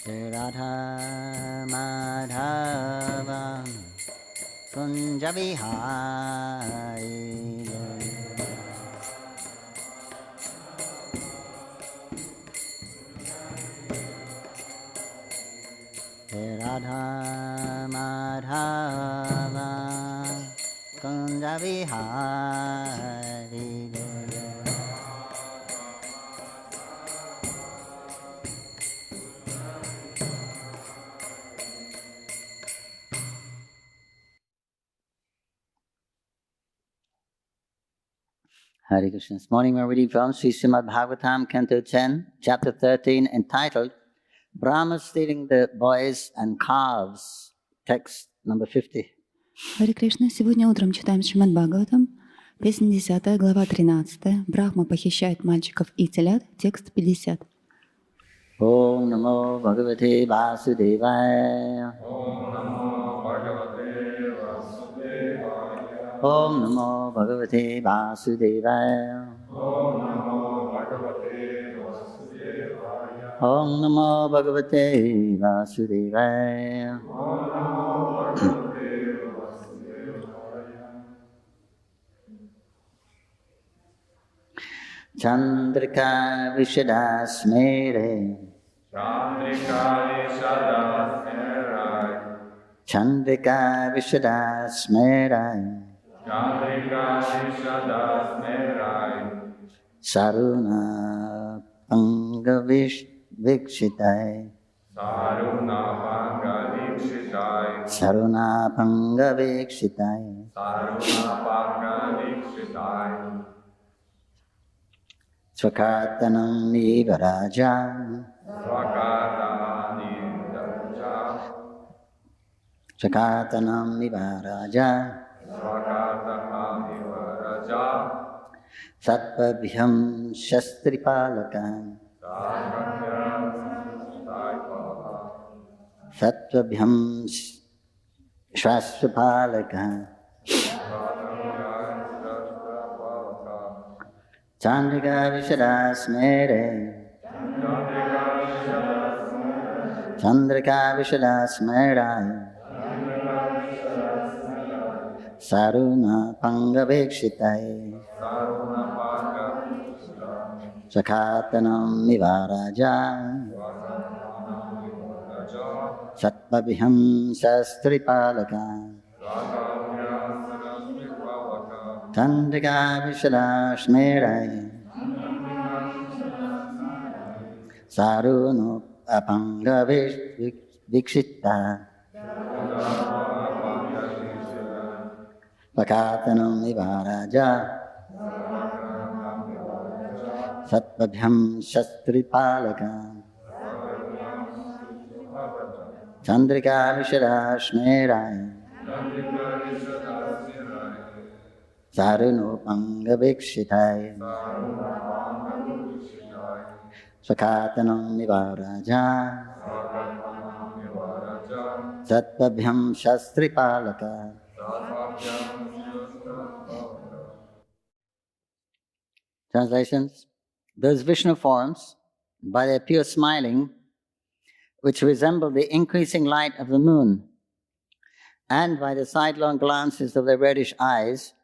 Radha Madhava Kunja Vihari Radha Madhava Kunja Vihari Hare Krishna. This morning we're reading from Shrimad Bhagavatam, Canto 10, Chapter 13, entitled Brahma Stealing the Boys and Calves, text number 50. Харе Кришна. Сегодня утром читаем Шримад Бхагаватам, песня 10, глава 13. Брахма похищает мальчиков и телят, текст 50. Om Namo Bhagavate Vasudevaya. Om Namo Bhagavate Vasudevaya. Om Namo Bhagavate Vasudevaya. Chandrika Vishadasmere. Chandrika Vishadasmere. Saruna Pangavikshitai. Saruna Pangavikshitai. Swakatanam Nivaraja. Swakatanam Nivaraja. Satpabhyam Shastripalakam. Satpabhyam Shastripalakam. Chandrika Vishadasmere. Chandrika Vishadasmera. Saruna Pangavikshitai. Sakatanam Nivaraja. Satpabhyam Shastripalaka. Chandrika Vishadasmerai. Saruna Pangavikshita. Sakatanam Nivaraja. Satpabhyam Shastripalaka. Chandrika Vishadasmerai. Saruno Pangavikshitai. Sakatanam Nivaraja. Satpabhyam Shastripalaka. Translations. Those Vishnu forms, by their pure smiling, which resemble the increasing light of the moon, and by the sidelong glances of their reddish eyes,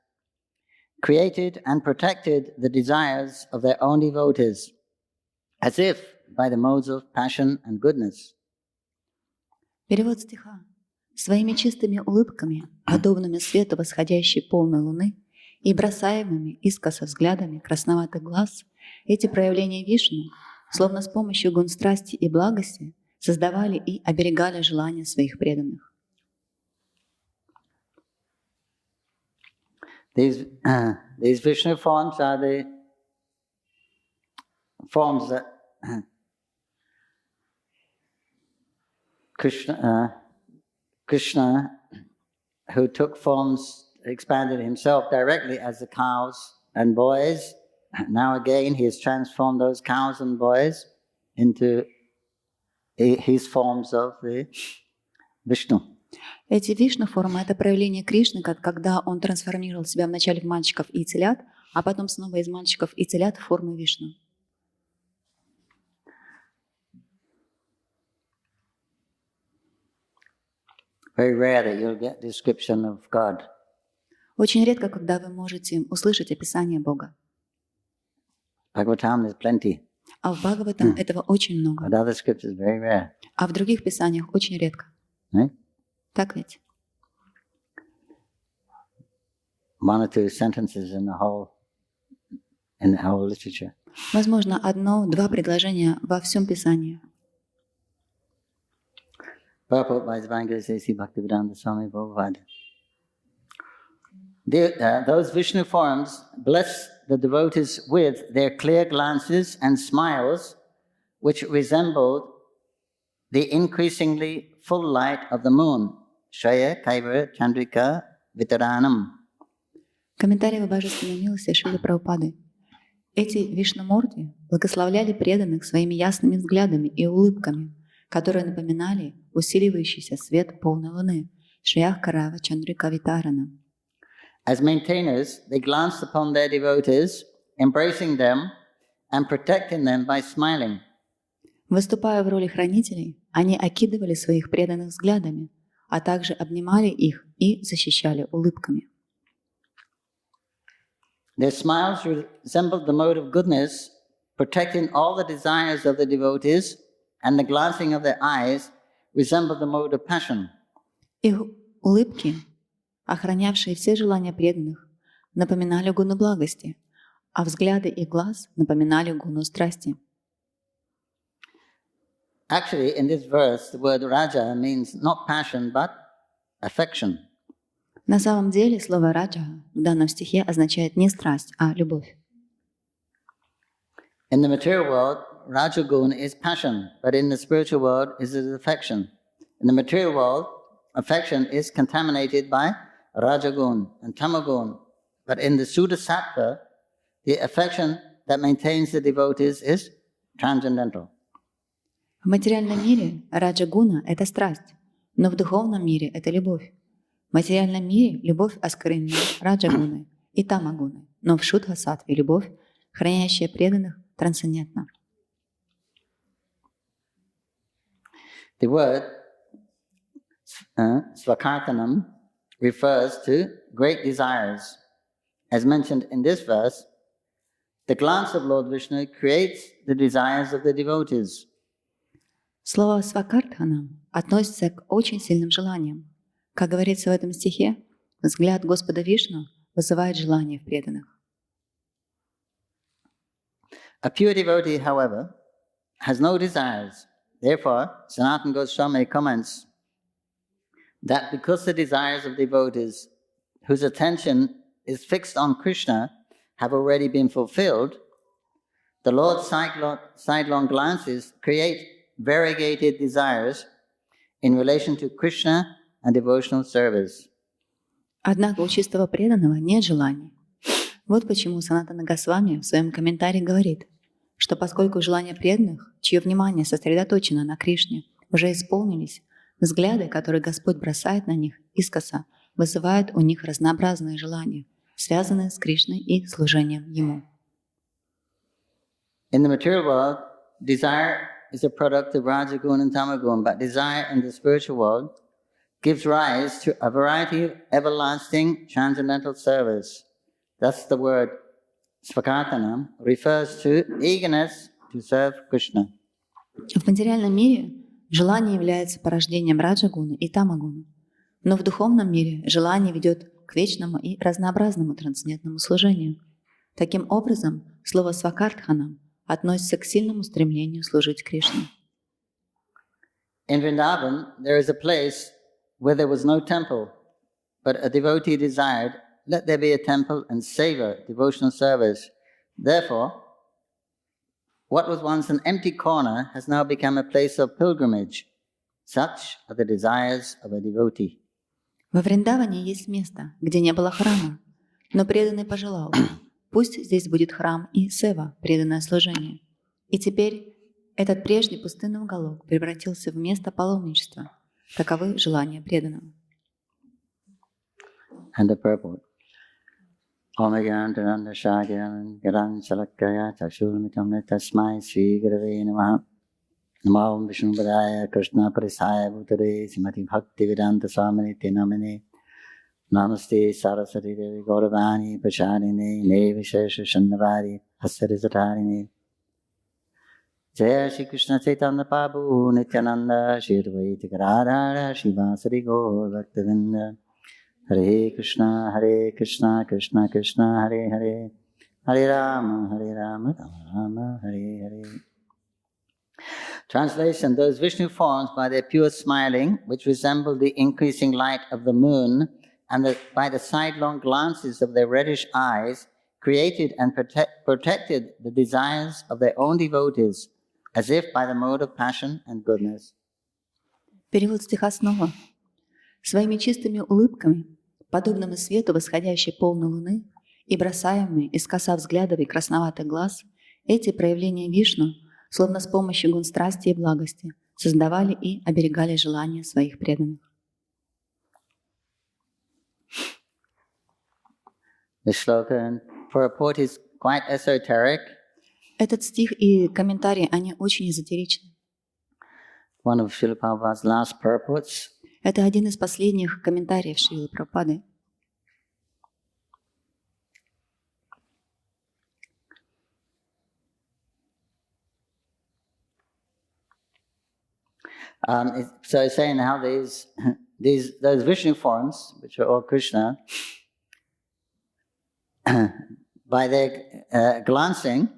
created and protected the desires of their own devotees, as if by the modes of passion and goodness. Перевод стиха. Своими чистыми улыбками, подобными свету восходящей полной луны и бросаемыми искоса взглядами красноватых глаз, эти проявления Вишну, словно с помощью гун страсти и благости, создавали и оберегали желания своих преданных. These Vishnu forms are the forms that Krishna, who took forms, expanded himself directly as the cows and boys. Now again, he has transformed those cows and boys into his forms of the Vishnu. Эти Вишну-формы — это проявление Кришны, когда он трансформировал себя вначале в мальчиков и телят, а потом снова из мальчиков и телят в формы Вишну. Very rare that you'll get description of God. Очень редко, когда вы можете услышать описание Бога. Bhagavatam is plenty, А в Бхагаватам этого очень много. but other scriptures very rare. А в других писаниях очень редко. Right? Так ведь? One or two sentences in the whole literature. Возможно, одно-два предложения во всем Писании. Purport by Divine Sri Bhaktivedanta Swami Prabhupada. Those Vishnu forms bless the devotees with their clear glances and smiles, which resembled the increasingly full light of the moon. Caitanya-charitamrita. Комментарий в Божественной милости Шрилы Прабхупады. Эти вишнумурти благословляли преданных своими ясными взглядами и улыбками, которые напоминали усиливающийся свет полной луны. Caitanya-charitamrita. As maintainers, they glanced upon their devotees, embracing them and protecting them by smiling. Выступая в роли хранителей, они окидывали своих преданных взглядами, а также обнимали их и защищали улыбками. Their smiles resembled the mode of goodness, protecting all the desires of the devotees, and the glancing of their eyes resembled the mode of passion. Их улыбки, охранявшие все желания преданных, напоминали гуну благости, а взгляды их глаз напоминали гуну страсти. Actually, in this verse, the word raja means not passion, but affection. На самом деле слово «раджа» в данном стихе означает не страсть, а любовь. In the material world, rajagun is passion, but in the spiritual world, it is affection. In the material world, affection is contaminated by rajagun and tamagun, but in the Suddha-sattva, the affection that maintains the devotees is transcendental. В материальном мире раджа-гуна – это страсть, но в духовном мире – это любовь. В материальном мире любовь осквернена раджа-гуной и тама-гуной, но в шудха-саттве любовь, хранящая преданных, трансцендентна. The word svakartanam refers to great desires. As mentioned in this verse, the glance of Lord Vishnu creates the desires of the devotees. Слово «свакартханам» относится к очень сильным желаниям. Как говорится в этом стихе, взгляд Господа Вишну вызывает желания в преданных. A pure devotee, however, has no desires. Therefore, Sanatana Goswami comments that because the desires of devotees whose attention is fixed on Krishna have already been fulfilled, the Lord's sidelong glances create variegated desires in relation to Krishna and devotional service. Однако у чистого преданного нет желаний. Вот почему Санатана Госвами в своем комментарии говорит, что поскольку желания преданных, чье внимание сосредоточено на Кришне, уже исполнились, взгляды, которые Господь бросает на них искоса, вызывают у них разнообразные желания, связанные с Кришной и служением Ему. In the material world, desire is a product of Rajagun and Tamagun, but desire in the spiritual world gives rise to a variety of everlasting transcendental service. Thus the word Svakartanam refers to eagerness to serve Krishna. В материальном мире желание является порождением раджагуны и тамагуны, но в духовном мире желание ведет к вечному и разнообразному трансцендентному служению. Таким образом, слово «свакартханам» относится к сильному стремлению служить Кришне. In Vrindavan, there is a place where there was no temple, but a devotee desired, let there be a temple and savor devotional service. Therefore, what was once an empty corner has now become a place of pilgrimage. Such are the desires of a devotee. Во Вриндаване есть место, где не было храма, но преданный пожелал, пусть здесь будет храм и сева, преданное служение. И теперь этот прежний пустынный уголок превратился в место паломничества. Таковы желания преданного. And the purport. Omagyantaranda Shagyan Garan Salakaya Tashulamitamne Tasmai Sri Gurave Namaha. Namo Vishnu Padaya Krishna Parisaya Bhutare Srimati Bhakti Vedanta Swamini Namine Namaste Saraswati Devi Gauravani Prachadine Nevishesha Shannavari Hasarizatarini Jaya Shri Krishna Chaitanya Prabhu Nityananda Shri Advaita Gadadhara Shivasari Gaur Bhaktavinda Hare Krishna Krishna Krishna Hare Hare Hare Rama Rama Rama Hare Hare. Translation: those Vishnu forms, by their pure smiling, which resemble the increasing light of the moon, and by the sidelong glances of their reddish eyes, created and protected the desires of their own devotees, as if by the mode of passion and goodness. Перевод стиха снова. Своими чистыми улыбками, подобными свету восходящей полной луны и бросаемыми искоса взглядов и красноватых глаз, эти проявления Вишну, словно с помощью гун страсти и благости, создавали и оберегали желания своих преданных. The shloka and purport is quite esoteric. Этот стих и комментарии, они очень эзотеричны. One of Srila Prabhupada's last purports. Это один из последних комментариев Шрилы Прабхупады. So it's saying how those Vishnu forms, which are all Krishna, by their glancing,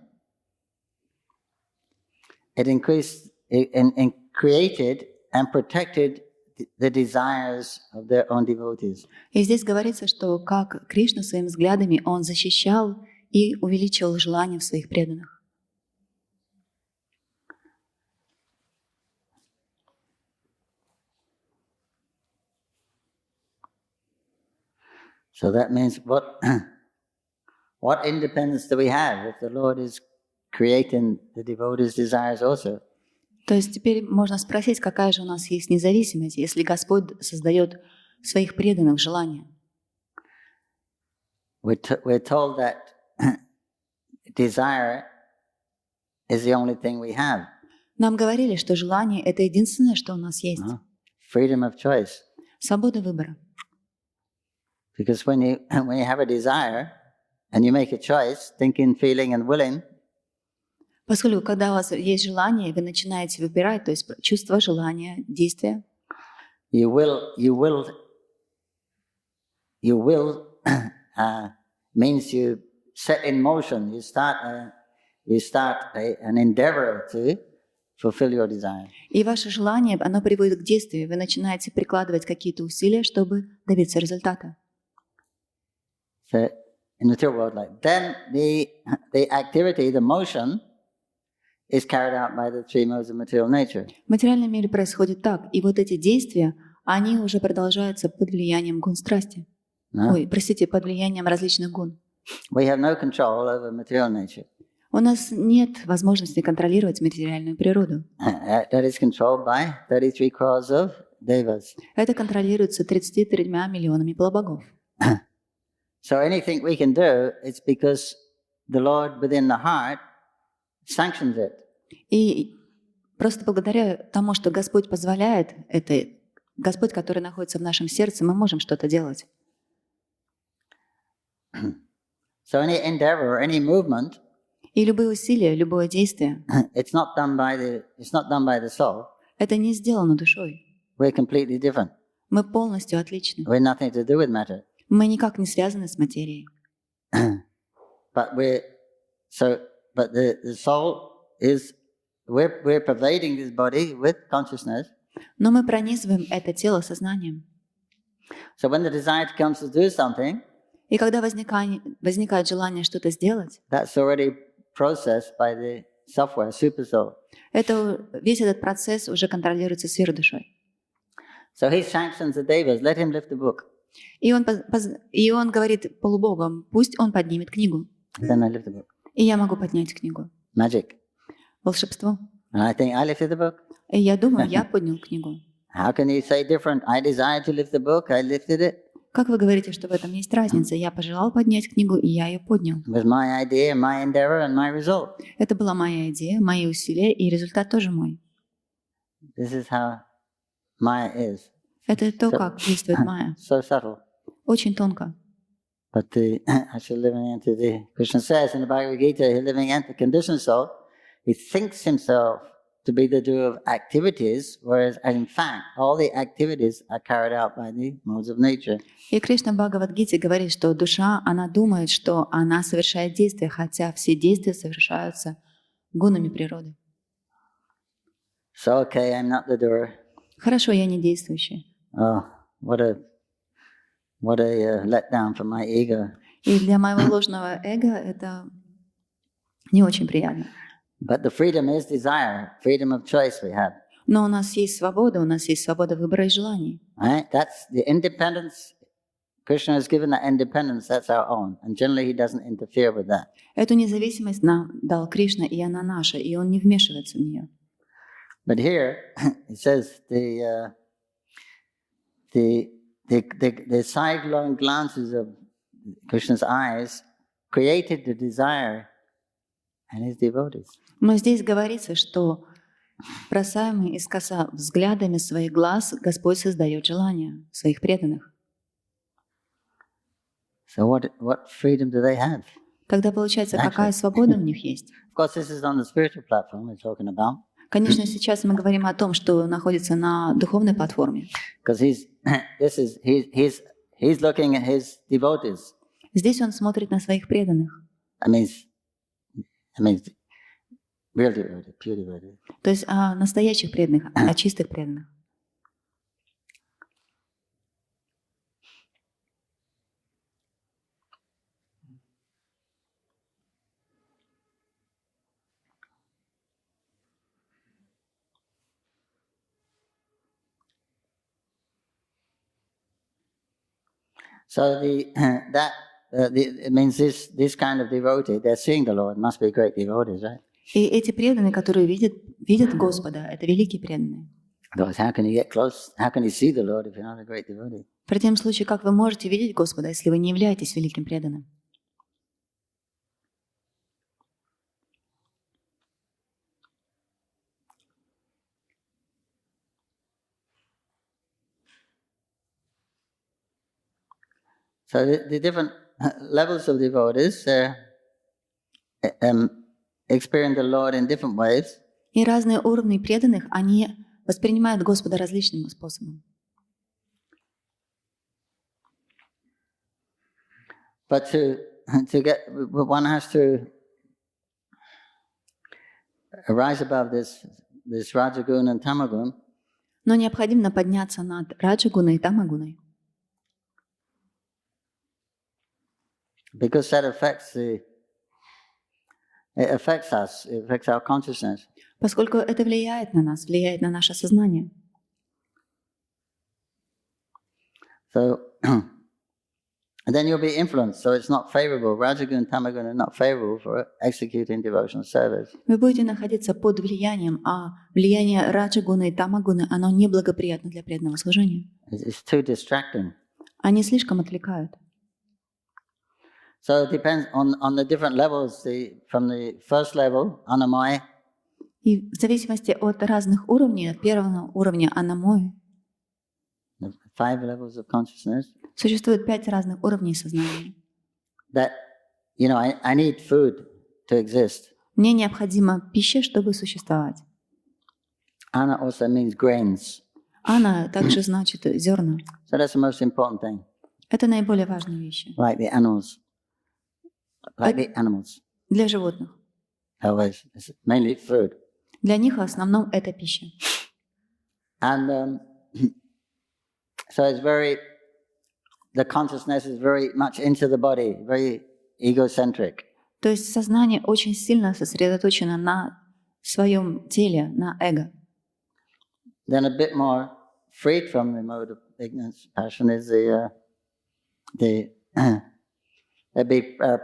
it increased and created and protected the desires of their own devotees. И здесь говорится, что как Кришна своими взглядами он защищал и увеличивал желания в своих преданных. So that means what independence do we have if the Lord is creating the devotees' desires also? То есть теперь можно спросить, какая же у нас есть независимость, если Господь создает своих преданных желания. We're told that desire is the only thing we have. Нам говорили, что желание — это единственное, что у нас есть. Freedom of choice. Свобода выбора. Because when you have a desire and you make a choice, thinking, feeling and willing, поскольку когда у вас есть желание, и вы начинаете выбирать, то есть чувство, желание, действие, you will means you set in motion. You start an endeavor to fulfill your desire. И ваше желание, оно приводит к действию. Вы начинаете прикладывать какие-то усилия, чтобы добиться результата. So in the material world, then the activity, the motion, is carried out by the three modes of material nature. В материальном мире происходит так, и вот эти действия, они уже продолжаются под влиянием гун страсти. Под влиянием различных гун. We have no control over material nature. У нас нет возможности контролировать материальную природу. That is controlled by 33 crores of devas. Это контролируется 33 миллионами полубогов. So anything we can do, it's because the Lord within the heart sanctions it. И просто благодаря тому, что Господь позволяет, это Господь, который находится в нашем сердце, мы можем что-то делать. So any endeavor, any movement, и любые усилия, любое действие, it's not done by the soul. Это не сделано душой. We're completely different. Мы полностью отличны. We're nothing to do with matter. Мы никак не связаны с материей. But the soul is we're pervading this body with consciousness. Но мы пронизываем это тело сознанием. So when the desire comes to do something, и когда возникает желание что-то сделать, that's already processed by the software, super soul. Весь этот процесс уже контролируется сверхдушой. So he sanctions the devas, let him lift the book. И он говорит полубогам, пусть он поднимет книгу. Then I lift the book. И я могу поднять книгу. Magic. Волшебство. And I think I lifted the book. И я думаю, я поднял книгу. How can you say different? I desired to lift the book, I lifted it. Как вы говорите, что в этом есть разница? Я пожелал поднять книгу, и я ее поднял. It was my idea, my endeavor, and my result. Это была моя идея, мои усилия, и результат тоже мой. This is how Maya is. Это то, как действует майя. So subtle. Очень тонко. But the actual living entity, Krishna says in the Bhagavad Gita, he living entity, conditioned soul, he thinks himself to be the doer of activities, whereas in fact all the activities are carried out by the modes of nature. И Кришна в Бхагавад-гите говорит, что душа, она думает, что она совершает действия, хотя все действия совершаются гунами природы. So okay, I'm not the doer. Хорошо, я не действующий. Oh, what a letdown for my ego. И для моего ложного эго это не очень приятно. But the freedom is desire, freedom of choice we have. Но у нас есть свобода выбора и желаний. Right? That's the independence. Krishna has given that independence, that's our own. And generally he doesn't interfere with that. Эту независимость нам дал Кришна, и она наша, и он не вмешивается в нее. But here it says the sidelong glances of Krishna's eyes created the desire and his devotees. Но здесь говорится, что бросаемые искоса взглядами своих глаз Господь создает желания своих преданных. So what freedom do they have? Тогда получается, какая свобода у них есть? Of course, this is on the spiritual platform we're talking about. Конечно, сейчас мы говорим о том, что находится на духовной платформе. Because he's looking at his devotees. Здесь он смотрит на своих преданных. I mean, real devotees, pure devotees. То есть о настоящих преданных, о чистых преданных. So it means this kind of devotee, they're seeing the Lord, must be great devotees, right? И эти преданные, которые видят Господа, это великие преданные. Otherwise, how can you get close? How can you see the Lord if you're not a great devotee? В противном случае, как вы можете видеть Господа, если вы не являетесь великим преданным? So the different levels of devotees experience the Lord in different ways. И разные уровни преданных, они воспринимают Господа различным способом. But one has to rise above this Rajagun and Tamagun. Но необходимо подняться над Раджагуной и Тамагуной. Because that affects us, it affects our consciousness. Поскольку это влияет на нас, влияет на наше сознание. So, and then you'll be influenced. So it's not favorable. Rajagun and Tamagun are not favorable for executing devotional service. Вы будете находиться под влиянием, а влияние Раджагуны и Тамагуны, оно неблагоприятно для преданного служения. It's too distracting. Они слишком отвлекают. So it depends on the different levels. From the first level, Anamaya. И в зависимости от разных уровней, от первого уровня Анамои, 5 levels of consciousness. Существует 5 разных уровней сознания. That, I need food to exist. Мне необходима пища, чтобы существовать. Anna also means grains. Ана также значит зерна. So that's the most important thing. Это наиболее важные вещи. Like the animals. Для животных. Always, it's mainly food. Для них в основном это пища. And so the consciousness is very much into the body, very egocentric. То есть сознание очень сильно сосредоточено на своем теле, на эго. Then a bit more freed from the mode of ignorance, passion is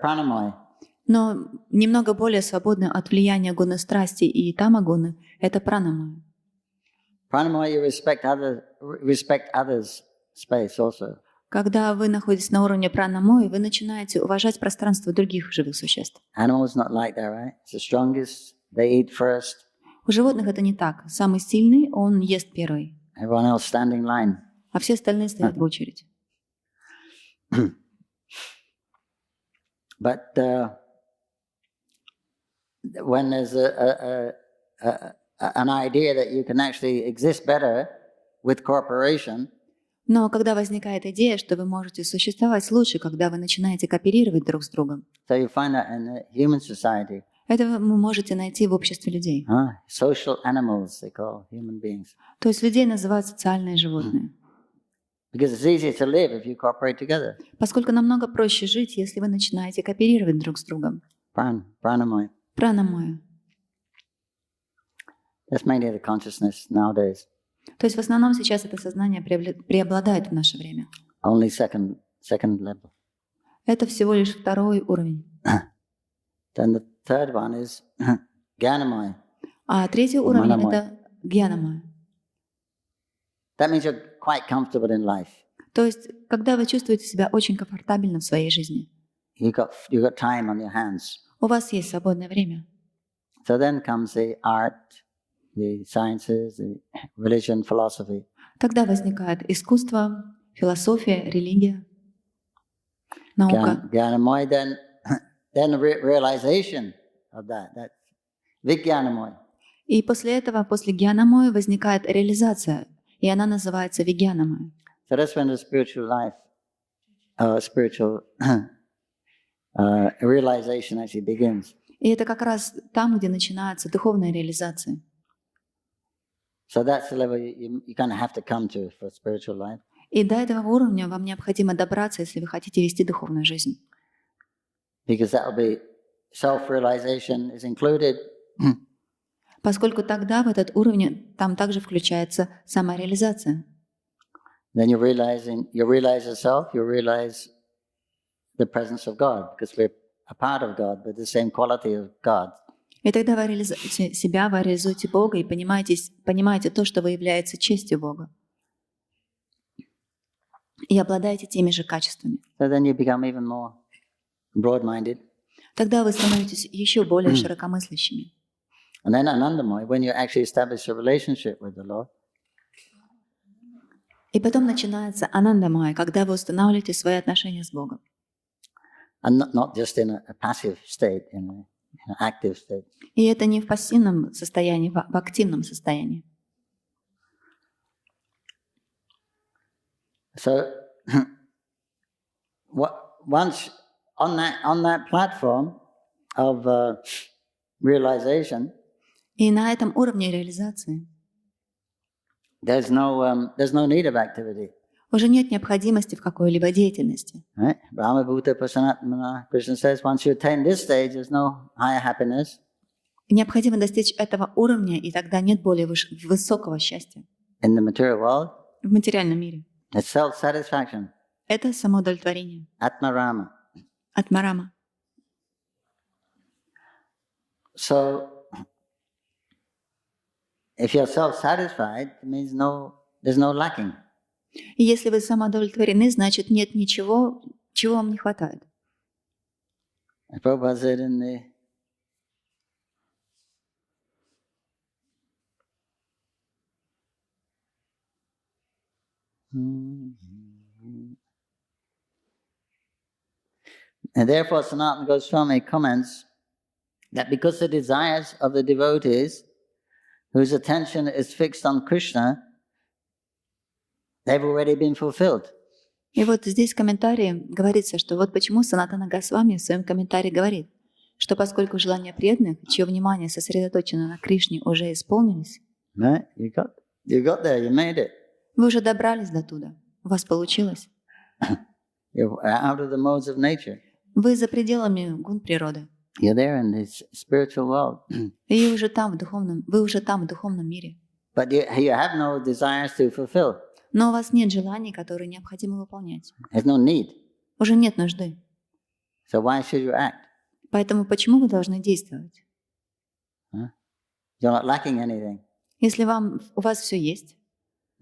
pranamaya. Но немного более свободны от влияния гуны страсти и тамагуны – это пранамая. Pranamaya, you respect others' space also. Когда вы находитесь на уровне пранамои, вы начинаете уважать пространство других живых существ. Animals not like that, right? It's the strongest. They eat first. У животных это не так. Самый сильный, он ест первый, Everyone else standing line. а все остальные стоят в очередь. But when there's an idea that you can actually exist better with cooperation, Но когда возникает идея, что вы можете существовать лучше, когда вы начинаете кооперировать друг с другом, so you find that in the human society, это вы можете найти в обществе людей. social animals they call human beings, То есть людей называют социальные животные. because it's easier to live if you cooperate together. Поскольку намного проще жить, если вы начинаете кооперировать друг с другом. Pranamaya. Пранамая. That's mainly the consciousness nowadays. То есть в основном сейчас это сознание преобладает в наше время. Only second level. Это всего лишь второй уровень. Then the third one is Gyanamaya. А третий уровень Манамая. это гьянамая. That means you're quite comfortable in life. То есть когда вы чувствуете себя очень комфортабельно в своей жизни, You got time on your hands. у вас есть свободное время. So then comes the art, the sciences, the religion, philosophy. Тогда возникает искусство, философия, религия, наука. Gyanamaya, then the realization of that Vijnanamoy. И после этого, после гьянамоя, возникает реализация, и она называется вигьянамоя. So that's when the spiritual life, spiritual realization actually begins. И это как раз там, где начинается духовная реализация. So that's the level you kind of have to come to for spiritual life. И до этого уровня вам необходимо добраться, если вы хотите вести духовную жизнь. Because that will be self-realization is included. Поскольку тогда в этот уровень там также включается самореализация. Then you realize yourself, you realize the presence of God, because we're a part of God, with the same quality of God. И тогда вы реализуете себя, вы реализуете Бога и понимаете то, что вы являетесь частью Бога. И обладаете теми же качествами. So then you become even more broad-minded. Тогда вы становитесь еще более широкомыслящими. And then Anandamoy, when you actually establish a relationship with the Lord, И потом начинается анандамая, когда вы устанавливаете свои отношения с Богом. and not just in a passive state, in an active state. И это не в пассивном состоянии, в активном состоянии. So once on that platform of realization, И на этом уровне реализации there's no need of activity. уже нет необходимости в какой-либо деятельности. Right? Brahma Bhuta Prasanatmana, Krishna says, once you attain this stage, there's no higher happiness. Необходимо достичь этого уровня, и тогда нет более высокого счастья In the material world, в материальном мире. it's self-satisfaction, Это самоудовлетворение, atmarama. атмарама. So, if you're self-satisfied, it means there's no lacking. И если вы самоудовлетворены, значит нет ничего, чего вам не хватает. As Prabhupada said in the And therefore, Sanatana Goswami comments that because the desires of the devotees whose attention is fixed on Krishna, they've already been fulfilled. И вот здесь в комментарии говорится, что вот почему Санатана Госвами в своем комментарии говорит, что поскольку желания преданных, чье внимание сосредоточено на Кришне, уже исполнились, Right? You got there, you made it. вы уже добрались до туда, у вас получилось. You're out of the modes of nature. Вы за пределами гун природы. You're there in this spiritual world. И вы уже там в духовном мире. But you have no desires to fulfill. Но у вас нет желаний, которые необходимо выполнять. There's no need. Уже нет нужды. So why should you act? Поэтому почему вы должны действовать? Huh? You're not lacking anything. Если у вас все есть,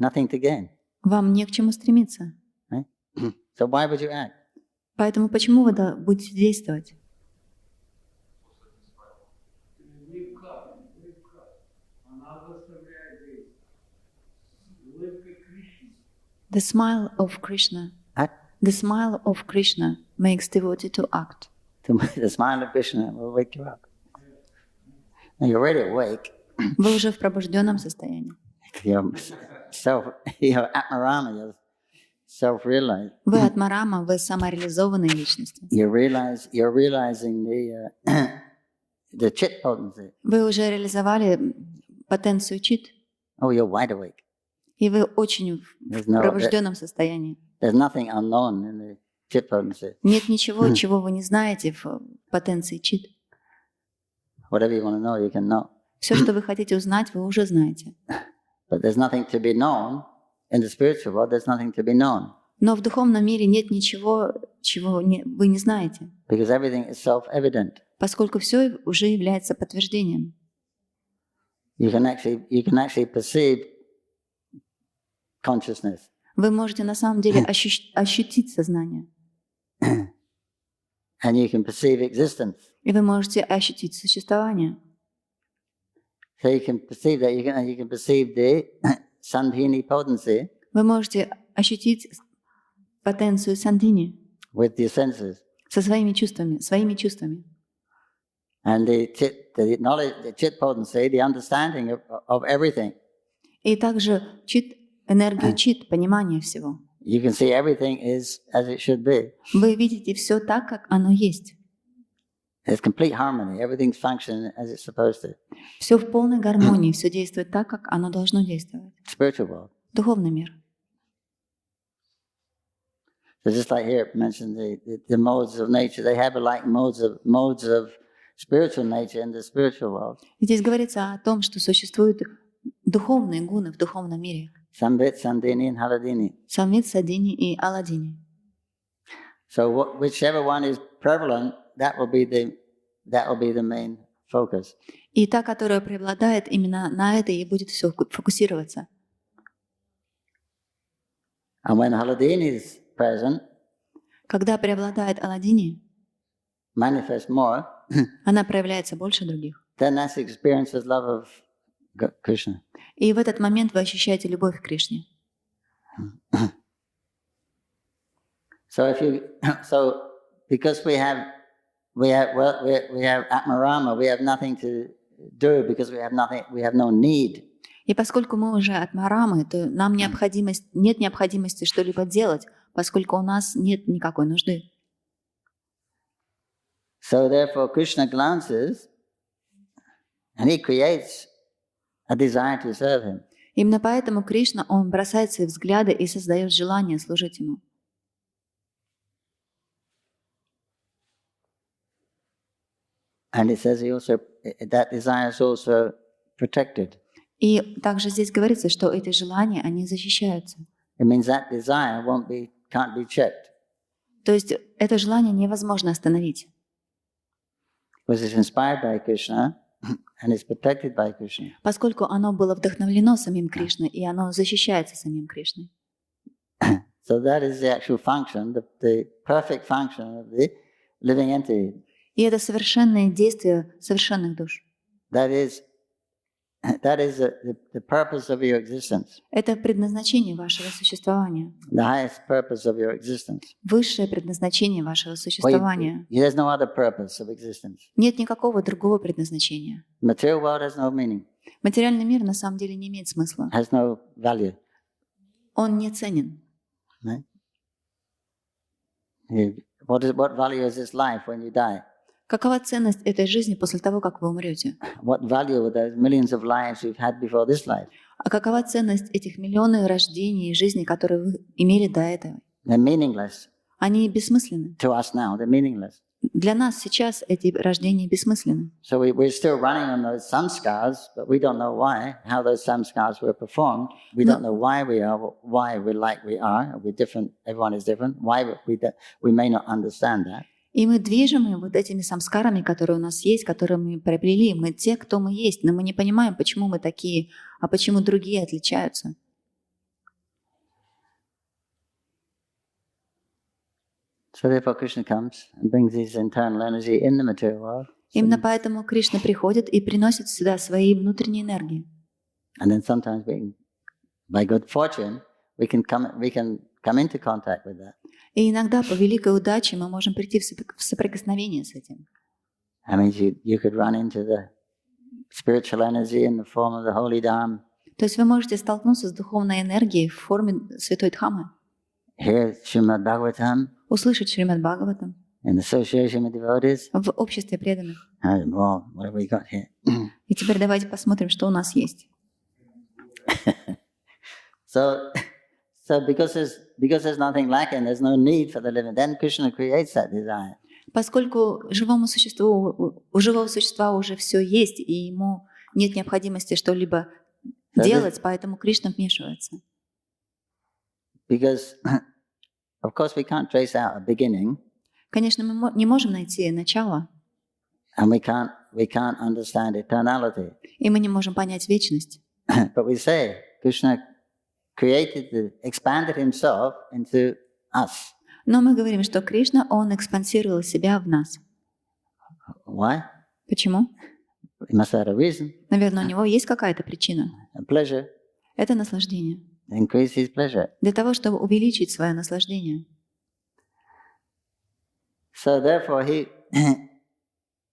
Nothing to gain. вам не к чему стремиться. Right? So why would you act? Поэтому почему вы будете действовать? The smile of Krishna. The smile of Krishna makes devotee to act. The smile of Krishna will wake you up. Now you're already awake. Вы уже в пробужденном состоянии. You're Atmarama, you're self-realized. Вы Атмарама, вы самореализованные личности. You're realizing the chit potency. Вы уже реализовали потенцию чит. Oh, you're wide awake. И вы очень в пробужденном состоянии. There's nothing unknown in the chit potency. Нет ничего, чего вы не знаете в потенции чит. Whatever you want to know, you can know. Все, что вы хотите узнать, вы уже знаете. But there's nothing to be known in the spiritual world. There's nothing to be known. Но в духовном мире нет ничего, чего вы не знаете. Because everything is self-evident. Поскольку все уже является подтверждением. You can actually perceive consciousness. Вы можете на самом деле ощутить сознание. And you can perceive existence. И вы можете ощутить существование. So you can perceive that. You can perceive the sandhini potency. Вы можете ощутить потенцию сандхини. With your senses. Со своими чувствами. And the knowledge, the chit potency, the understanding of everything. И также энергию чит, понимание всего. You can see everything is as it should be. Вы видите все так, как оно есть. There's complete harmony. Everything's functioning as it's supposed to. Все в полной гармонии, все действует так, как оно должно действовать. Spiritual world. Духовный мир. So just like here it mentioned the modes of nature, they have like modes of spiritual nature in the spiritual world. Здесь говорится о том, что существуют духовные гуны в духовном мире. Samvit, Sandhini, and Haladini. Самвит, Садини и Аладини. So whichever one is prevalent, that will be the main focus. И та, которая преобладает, именно на это и будет все фокусироваться. And when Haladini is present, когда преобладает Аладини, manifest more, она проявляется больше других. Then that's the experience of love of Krishna. И в этот момент вы ощущаете любовь к Кришне. So because we have Atmarama, we have nothing to do because we have no need. И поскольку мы уже Атмарамы, то нам нет необходимости что-либо делать, поскольку у нас нет никакой нужды. So therefore Krishna glances and he creates a desire to serve him. Именно поэтому Кришна, он бросает свои взгляды и создает желание служить ему. And it says that desire is also protected. И также здесь говорится, что эти желания, они защищаются. It means that desire can't be checked. То есть это желание невозможно остановить. Because it's inspired by Krishna and it's protected by Krishna. Поскольку оно было вдохновлено самим Кришной, и оно защищается самим Кришной. So that is the actual function, the perfect function of the living entity. И это совершенное действие совершенных душ. That is the purpose of your existence. Это предназначение вашего существования. The highest purpose of your existence. Высшее предназначение вашего существования. There's no other purpose of existence. Нет никакого другого предназначения. Material world has no meaning. Материальный мир на самом деле не имеет смысла. Has no value. Он не ценен. Right? What value is this life when you die? Какова ценность этой жизни после того, как вы умрете? What value were those millions of lives you've had before this life? А какова ценность этих миллионов рождений и жизней, которые вы имели до этого? They're meaningless. Они бессмысленны. To us now, they're meaningless. Для нас сейчас эти рождения бессмысленны. So we're still running on those samskars, but we don't know why, how those samskars were performed. We don't know why we're like we are. We're different. Everyone is different. Why we may not understand that. И мы движимы вот этими самскарами, которые у нас есть, которые мы приобрели. Мы те, кто мы есть, но мы не понимаем, почему мы такие, а почему другие отличаются. So therefore Krishna comes and brings his internal energy in the material world. Именно поэтому Кришна приходит и приносит сюда свои внутренние энергии. And then sometimes by good fortune, we can come into contact with that. И иногда по великой удаче мы можем прийти в соприкосновение с этим. I mean, you could run into the spiritual energy in the form of the holy Dham. То есть вы можете столкнуться с духовной энергией в форме Святой Дхамы, Hear Shrimad Bhagavatam услышать Шримад Бхагаватам in association with devotees. в обществе преданных. Well, what have we got here? И теперь давайте посмотрим, что у нас есть. So because there's nothing lacking, there's no need for the living. Then Krishna creates that desire. Поскольку у живого существа уже все есть, и ему нет необходимости что-либо делать, поэтому Кришна вмешивается. Because, of course, we can't trace out a beginning. Конечно, мы не можем найти начало, And we can't understand eternality. и мы не можем понять вечность. But we say Krishna expanded himself into us. Но мы говорим, что Кришна, он экспансировал себя в нас. Why? Почему? He must have had a reason. Наверное, у него есть какая-то причина. A pleasure. Это наслаждение. Increase his pleasure. Для того, чтобы увеличить свое наслаждение. So therefore he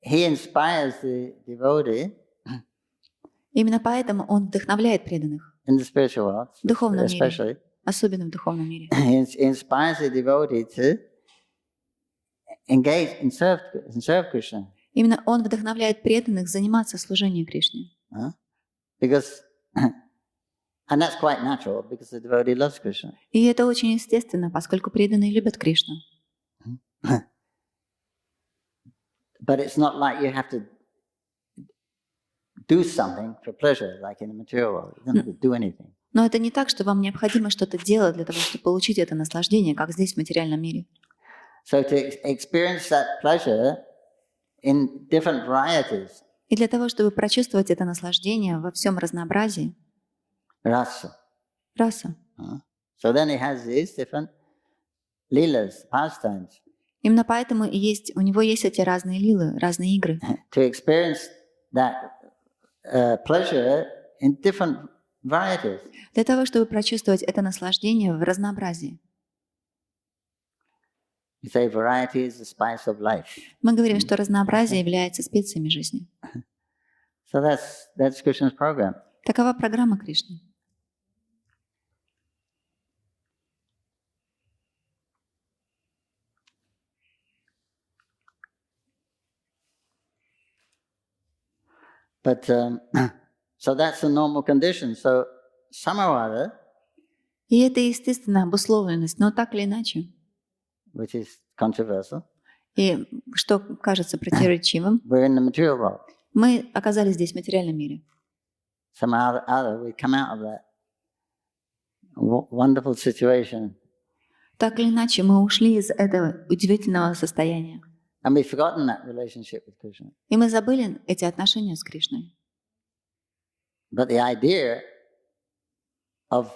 inspires the devotee. Именно поэтому он вдохновляет преданных. In the spiritual world, В духовном especially. мире. Особенно в духовном мире. He inspires the devotee to engage and serve Krishna. Именно он вдохновляет преданных заниматься служением Кришне. Because, and that's quite natural, because the devotee loves Krishna. И это очень естественно, поскольку преданные любят Кришну. But it's not like you have to do something for pleasure, like in the material world. You don't have to do anything. Но это не так, что вам необходимо что-то делать для того, чтобы получить это наслаждение, как здесь в материальном мире. So to experience that pleasure in different varieties. И для того, чтобы прочувствовать это наслаждение во всем разнообразии. Rasa. Раса. So then he has these different leelas, pastimes. Именно поэтому у него есть эти разные лилы, разные игры. To experience that pleasure in different varieties. Для того, чтобы прочувствовать это наслаждение в разнообразии. You say variety is the spice of life. Мы говорим, что разнообразие является специями жизни. So that's Krishna's program. Такова программа Кришны. But so that's the normal condition. So somehow or other, И это естественная обусловленность, но так или иначе. which is controversial, И что кажется противоречивым, we're in the material world. мы оказались здесь в материальном мире. Somehow or other, we come out of that wonderful situation, Так или иначе, мы ушли из этого удивительного состояния. and we've forgotten that relationship with Krishna. И мы забыли эти отношения с Кришной. But the idea of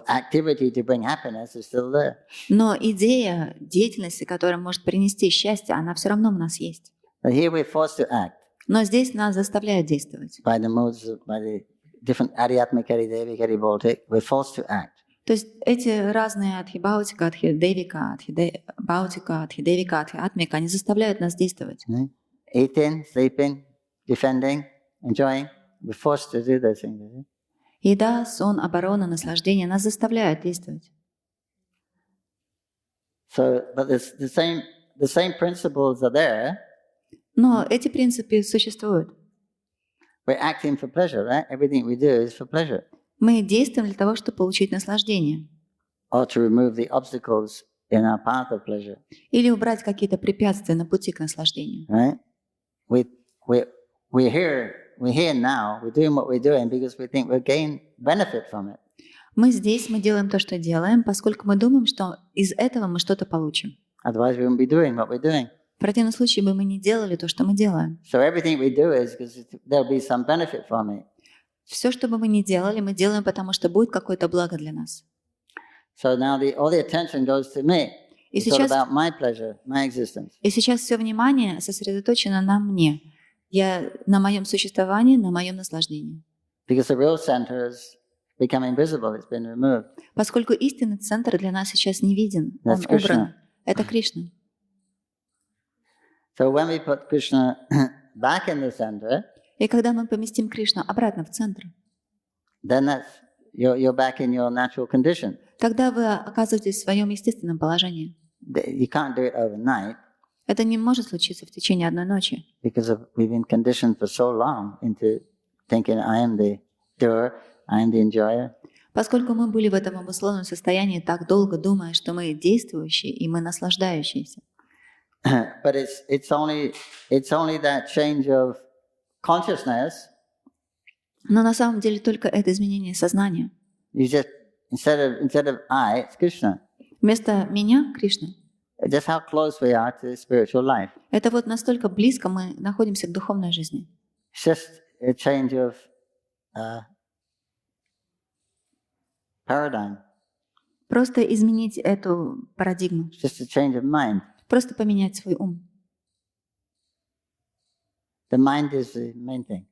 activity to bring happiness is still there. Но идея деятельности, которая может принести счастье, она все равно у нас есть. But here we're forced to act Но здесь нас заставляют действовать. by the modes, by the different Adhyatmikari, Devikari, Voltic. We're forced to act. То есть эти разные адхибаутика, адхидевика, адхибаутика, адхидевика, адхиатмика, они заставляют нас действовать. Eating, sleeping, defending, enjoying. We're forced to do those things. Еда, сон, оборона, наслаждение нас заставляют действовать. So, but the same principles are there. Но эти принципы существуют. We're acting for pleasure, right? Everything we do is for pleasure. Мы действуем для того, чтобы получить наслаждение. Or to remove the obstacles in our path of pleasure. Или убрать какие-то препятствия на пути к наслаждению. Right? We're here now, we're doing what we're doing because we think we'll gain benefit from it. Мы здесь, мы делаем то, что делаем, поскольку мы думаем, что из этого мы что-то получим. Otherwise we wouldn't be doing what we're doing. В противном случае бы мы не делали то, что мы делаем. So everything we do is because there'll be some benefit from it. Все, что бы мы ни делали, мы делаем, потому что будет какое-то благо для нас. So now all the attention goes to me. И It's all сейчас, about my pleasure, my existence. и сейчас все внимание сосредоточено на мне. На моем существовании, на моем наслаждении. Because the real center is becoming visible, it's been removed. Поскольку истинный центр для нас сейчас не виден, он That's Krishna. убран. Это Кришна. So when we put Krishna back in the center, И когда мы поместим Кришну обратно в центр, then that's you're back in your natural condition. тогда вы оказываетесь в своем естественном положении. You can't do it overnight Это не может случиться в течение одной ночи, because we've been conditioned for so long into thinking I am the doer, I am the enjoyer. поскольку мы были в этом обусловленном состоянии так долго, думая, что мы действующие и мы наслаждающиеся. But it's only that change of consciousness. Но на самом деле только это изменение сознания. You just instead of I, it's Krishna. Вместо меня — Кришна. Just how close we are to spiritual life. Это вот настолько близко мы находимся к духовной жизни. It's just a change of paradigm. Просто изменить эту парадигму. It's just a change of mind. Просто поменять свой ум. The mind is the main thing.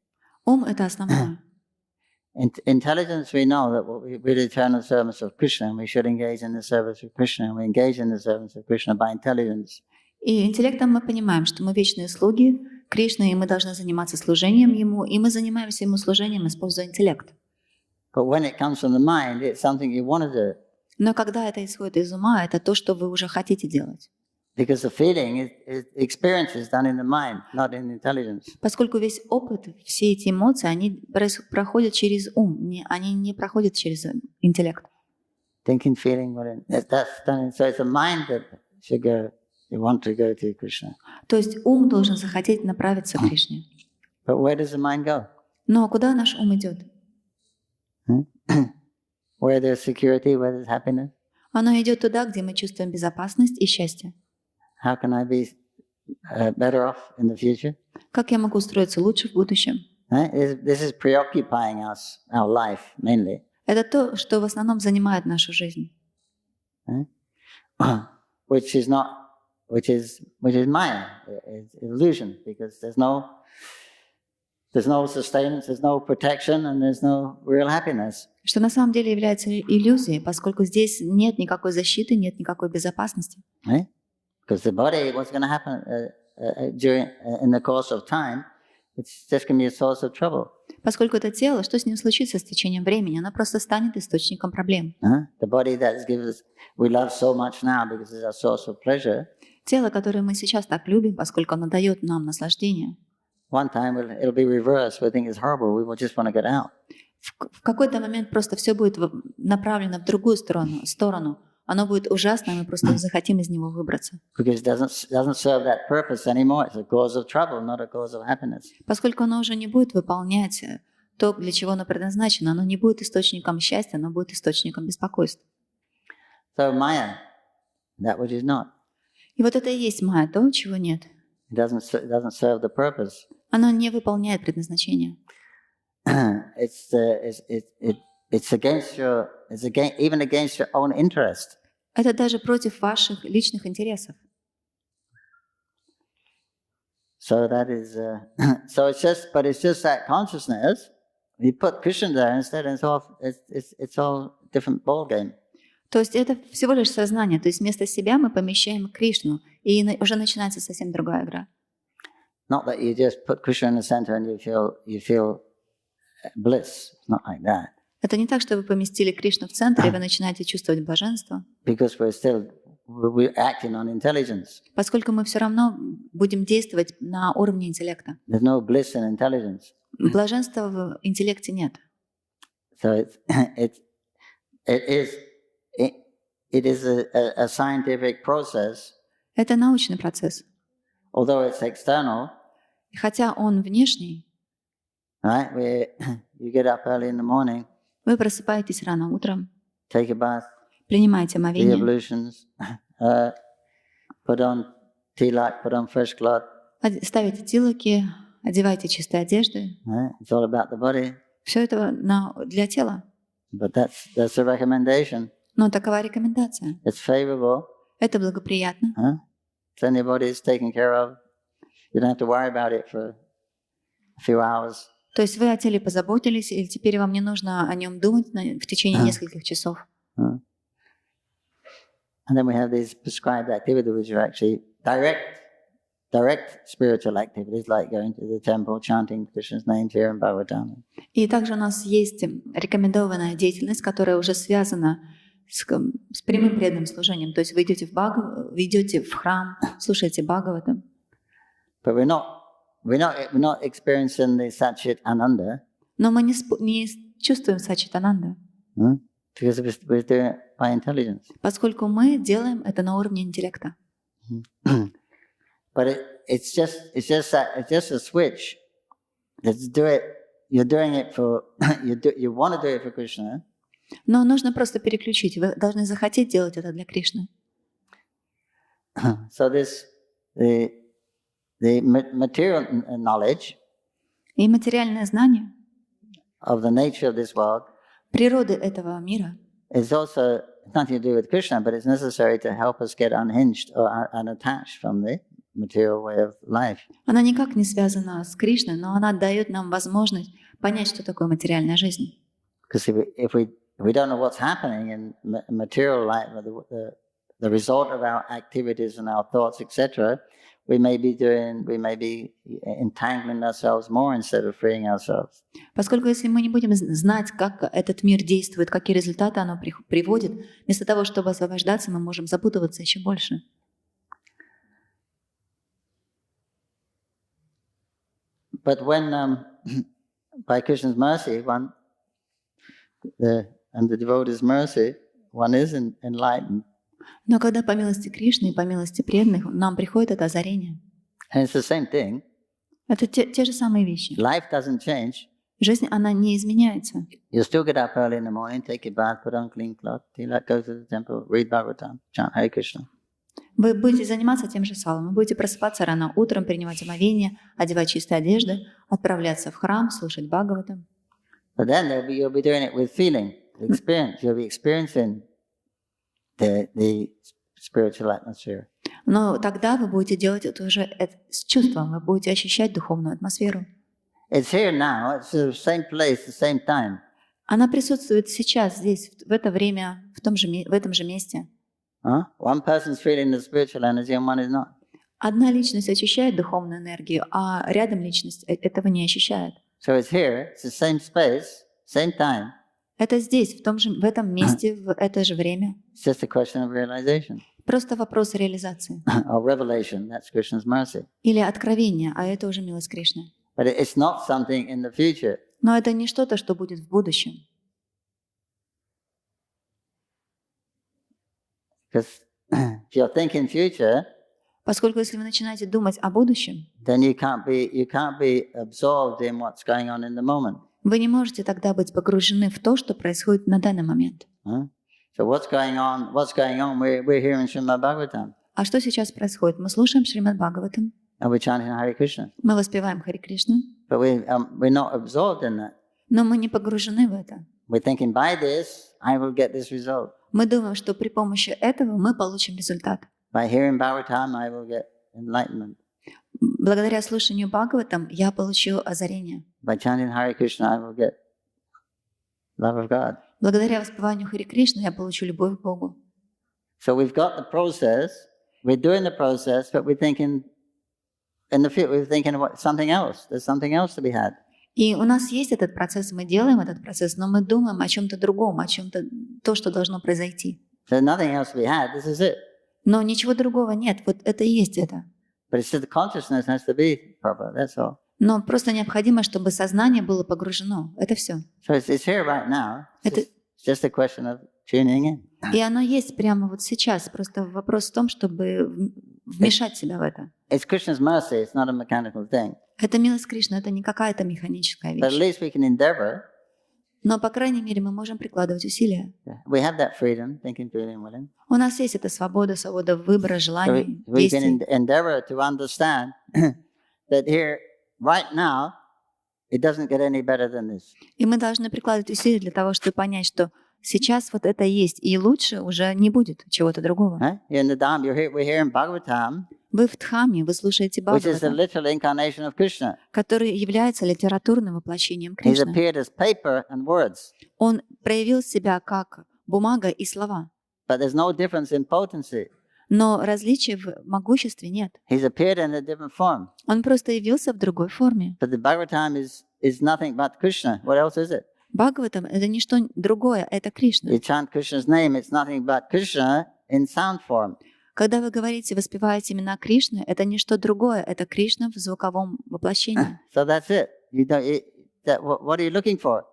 Ум — это основное. Intelligence, we know that we're the eternal servants of Krishna, and we should engage in the service of Krishna, and we engage in the service of Krishna by intelligence. И интеллектом мы понимаем, что мы вечные слуги Кришны, и мы должны заниматься служением Ему, и мы занимаемся Ему служением, используя интеллект. But when it comes from the mind, it's something you want to do. Но когда это исходит из ума, это то, что вы уже хотите делать. Because the feeling, experience is done in the mind, not in intelligence. Поскольку весь опыт, все эти эмоции, они проходят через ум, они не проходят через интеллект. Thinking, feeling, that's done. So it's a mind that should go. You want to go to Krishna. То есть ум должен захотеть направиться к Кришне. But where does the mind go? Но куда наш ум идет? Where there's security, where there's happiness. Оно идет туда, где мы чувствуем безопасность и счастье. How can I be better off in the future? Как я могу устроиться лучше в будущем? This is preoccupying us, our life mainly. Это то, что в основном занимает нашу жизнь. Which is Maya, it's illusion, because there's no sustenance, there's no protection, and there's no real happiness. Что на самом деле является иллюзией, поскольку здесь нет никакой защиты, нет никакой безопасности. Right? Because the body, what's going to happen in the course of time, it's just going to be a source of trouble. Поскольку это тело, что с ним случится с течением времени? Оно просто станет источником проблем. The body that we love so much now because it's a source of pleasure. Тело, которое мы сейчас так любим, поскольку оно дает нам наслаждение. One time it'll be reversed. We think it's horrible. We will just want to get out. В какой-то момент просто все будет направлено в другую сторону. Оно будет ужасно, мы просто захотим из него выбраться. Because it doesn't serve that purpose anymore. It's a cause of trouble, not a cause of happiness. Поскольку оно уже не будет выполнять то, для чего оно предназначено, оно не будет источником счастья, оно будет источником беспокойства. So Maya, that which is not. И вот это и есть майя, то, чего нет. It doesn't serve the purpose. Оно не выполняет предназначение. It's even against your own interest. Это даже против ваших личных интересов. So that is, it's just that consciousness. You put Krishna there instead, and it's all different ball game. То есть это всего лишь сознание. То есть вместо себя мы помещаем Кришну, и уже начинается совсем другая игра. Not that you just put Krishna in the center and you feel bliss. It's not like that. Это не так, что вы поместили Кришну в центр, и вы начинаете чувствовать блаженство. Because we're acting on intelligence. Поскольку мы все равно будем действовать на уровне интеллекта. There's no bliss in intelligence. Блаженства в интеллекте нет. So it is a scientific process. Это научный процесс. Although it's external. И хотя он внешний. Right? You get up early in the morning. Вы просыпаетесь рано утром. Take a bath. Принимаете омовение. The ablutions. Put on tilak, put on fresh cloth. Ставите тилаки, одевайте чистые одежды. Right? It's all about the body. Все это для тела. But that's a recommendation. Но такова рекомендация. It's favorable. Это благоприятно. Then your body is taken care of. You don't have to worry about it for a few hours. То есть вы о теле позаботились, и теперь вам не нужно о нем думать в течение нескольких часов. And then we have these prescribed activities which are actually direct spiritual activities, like going to the temple, chanting Krishna's name, hearing Bhagavatam. И также у нас есть рекомендованная деятельность, которая уже связана с прямым преданным служением. То есть вы идете в храм, слушаете Бхагаватам. But we're not experiencing the Satchit Ananda. Но мы не чувствуем Сачитананда, Because we're doing it by intelligence. поскольку мы делаем это на уровне интеллекта. But it's just a switch. Let's do it. You're doing it for you want to do it for Krishna. Но нужно просто переключить. Вы должны захотеть делать это для Кришны. So the material knowledge И материальное знание of the nature of this world природы этого мира is also nothing to do with Krishna, but it's necessary to help us get unhinged or unattached from the material way of life. она никак не связана с Кришной, но она дает нам возможность понять, что такое материальная жизнь. Because if we don't know what's happening in material life, the result of our activities and our thoughts, etc., we may be entangling ourselves more instead of freeing ourselves. Поскольку если мы не будем знать, как этот мир действует, какие результаты оно приводит, вместо того, чтобы освобождаться, мы можем запутываться еще больше. But when, by Krishna's mercy, and the devotee's mercy, one is enlightened. Но когда по милости Кришны и по милости преданных нам приходит это озарение, And it's the same thing. это те же самые вещи. Life doesn't change. Жизнь, она не изменяется. You still get up early in the morning, take a bath, put on clean clothes, go to the temple, read Bhagavatam, chant Hare Krishna. Вы будете заниматься тем же самым. Вы будете просыпаться рано утром, принимать омовение, одевать чистые одежды, отправляться в храм, слушать Бхагаватам. But then you'll be doing it with feeling, experience. You'll be experiencing the spiritual atmosphere. Но тогда вы будете делать это уже с чувством, вы будете ощущать духовную атмосферу. It's here now. It's the same place, the same time. Она присутствует сейчас, здесь, в это время, в этом же месте. One person's feeling the spiritual energy and one is not. Одна личность ощущает духовную энергию, а рядом личность этого не ощущает. So it's here, it's the same space, same time. Это здесь, в этом месте, в это же время. It's just a question of realization. Просто вопрос реализации. Or revelation, that's Krishna's mercy. Или откровение, а это уже милость Кришны. But it's not something in the future. Но это не что-то, что будет в будущем. Because if you're thinking future, поскольку если вы начинаете думать о будущем, then you can't be absorbed in what's going on in the moment. Вы не можете тогда быть погружены в то, что происходит на данный момент. So what's going on? We're hearing Shrimad Bhagavatam. А что сейчас происходит? Мы слушаем Шримад Бхагаватам. And we're chanting Hare Krishna. Мы воспеваем Хари Кришну. But we're not absorbed in that. Но мы не погружены в это. We're thinking, by this, I will get this result. Мы думаем, что при помощи этого мы получим результат. By hearing Bhagavatam, I will get enlightenment. Благодаря слушанию Бхагаватам я получу озарение. By chanting Hare Krishna, I will get love of God. Благодаря воспеванию Хари Кришны я получу любовь к Богу. So we've got the process, we're doing the process, but we're thinking about something else. There's something else to be had. И у нас есть этот процесс, мы делаем этот процесс, но мы думаем о чем-то другом, о чем-то, то, что должно произойти. There's nothing else to be had. This is it. Но ничего другого нет, вот это и есть это. But it's just the consciousness has to be proper, that's all. Но просто необходимо, чтобы сознание было погружено. Это все. So it's here right now. Это... It's just a question of tuning in. И оно есть прямо вот сейчас. Просто вопрос в том, чтобы вмешать себя в это. It's Krishna's mercy, it's not a mechanical thing. Это милость Кришны, это не какая-то механическая But at вещь. least we can endeavor. Но, по крайней мере, мы можем прикладывать усилия. We have that freedom, thinking, feeling, willing. У нас есть эта свобода выбора, So желаний, we can действий. endeavor to understand that here, right now, it doesn't get any better than this. И мы должны прикладывать усилия для того, чтобы понять, что сейчас вот это есть, и лучше уже не будет чего-то другого. You're in the Dham, we're here in Bhagavatam, Вы в Дхамме, вы слушаете which is the Бхагаватам, literal incarnation of Krishna. который является литературным воплощением He's Кришны. appeared as paper and words, Он проявил себя как бумага и слова. but there's no difference in potency. Но различий в могуществе нет. He's appeared in a different form. Он просто явился в другой форме. But the Bhagavatam is nothing but Krishna. What else is it? Бхагаватам — это не что другое, это Кришна. You chant Krishna's name, it's nothing but Krishna in sound form. Когда вы говорите, воспеваете имена Кришны, это не что другое, это Кришна в звуковом воплощении. So that's it. What are you looking for?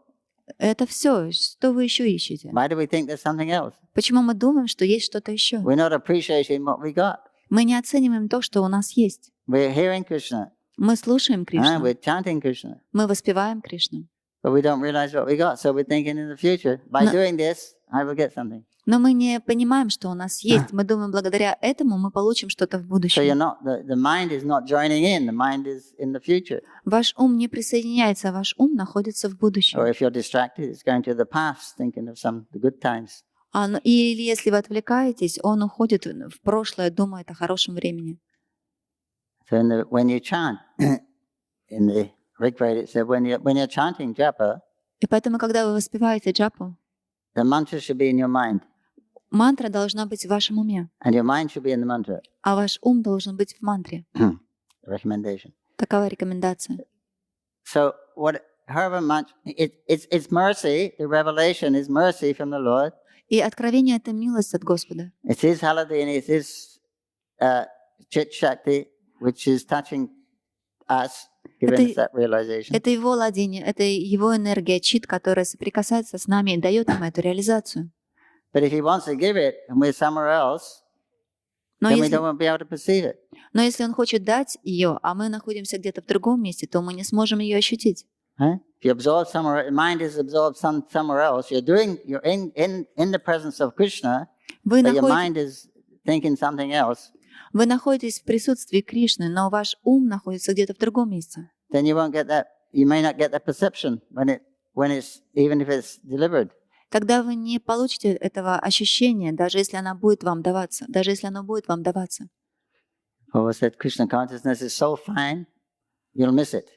Это все, что вы еще ищете. Why do we think there's something else? Почему мы думаем, что есть что-то еще? We're not appreciating what we got. Мы не оцениваем то, что у нас есть. We're hearing Krishna. Мы слушаем Кришну, We're chanting Krishna. мы воспеваем Кришну. But we don't realize what we got. So we're thinking in the future, by doing this, I will get something. Но мы не понимаем, что у нас есть. Мы думаем, благодаря этому мы получим что-то в So будущем. the mind is not joining in. The mind is in the future. Ваш ум не присоединяется, ваш ум находится в будущем. Or if you're distracted, it's going to the past, thinking of the good times. Или если вы отвлекаетесь, он уходит в прошлое, думает о хорошем времени. So when you chant, in the Rig Veda it said, when you're chanting japa, И поэтому, когда вы воспеваете джапу, the mantra should be in your mind, мантра должна быть в вашем уме, and your mind should be in the mantra. а ваш ум должен быть в мантре. Recommendation. Такова рекомендация. So however much it's mercy. The revelation is mercy from the Lord. И откровение — это милость от Господа. It's His holiday and it's His chit shakti, which is touching us, giving us that realization. Это его владение, это его энергия, чит, которая соприкасается с нами и дает нам эту реализацию. But if He wants to give it and we're somewhere else, Но then we если, don't be able to perceive it. но если он хочет дать ее, а мы находимся где-то в другом месте, то мы не сможем ее ощутить. If you absorb somewhere, mind is absorbed somewhere else. You're in the presence of Krishna, Вы but your находитесь, mind is thinking something else. вы находитесь в присутствии Кришны, но ваш ум находится где-то в другом месте. Then you won't get that. You may not get that perception when it's even if it's delivered. Тогда вы не получите этого ощущения, даже если оно будет вам даваться. Даже если оно будет вам даваться. Prabhupada said Krishna consciousness is so fine, you'll miss it.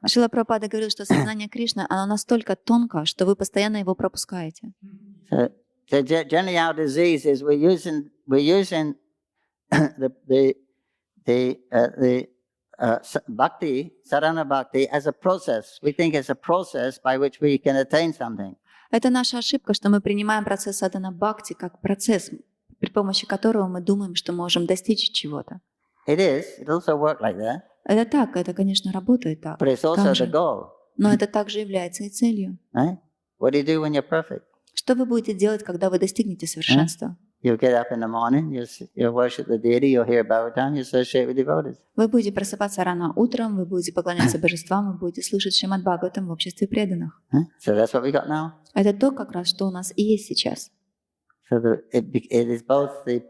Шрила Прабхупада говорил, что сознание Кришны, оно настолько тонко, что вы постоянно его пропускаете. So generally our disease is we're using the bhakti, sadhana bhakti, as a process. We think it's a process by which we can attain something. Это наша ошибка, что мы принимаем процесс садхана бхакти как процесс, при помощи которого мы думаем, что можем достичь чего-то. It also works like that. Это так, это, конечно, работает так. But it's also the goal. Но это также является и целью. Right? What do you do when you're perfect? Что вы будете делать, когда вы достигнете совершенства? You'll get up in the morning, you'll worship the deity, you'll hear Bhagavatam, you'll associate with devotees. Вы будете просыпаться рано утром, вы будете поклоняться божествам, вы будете слушать Шримад Бхагаватам в обществе преданных. So that's what we got now. Это то, как раз, что у нас и есть сейчас. So it is both the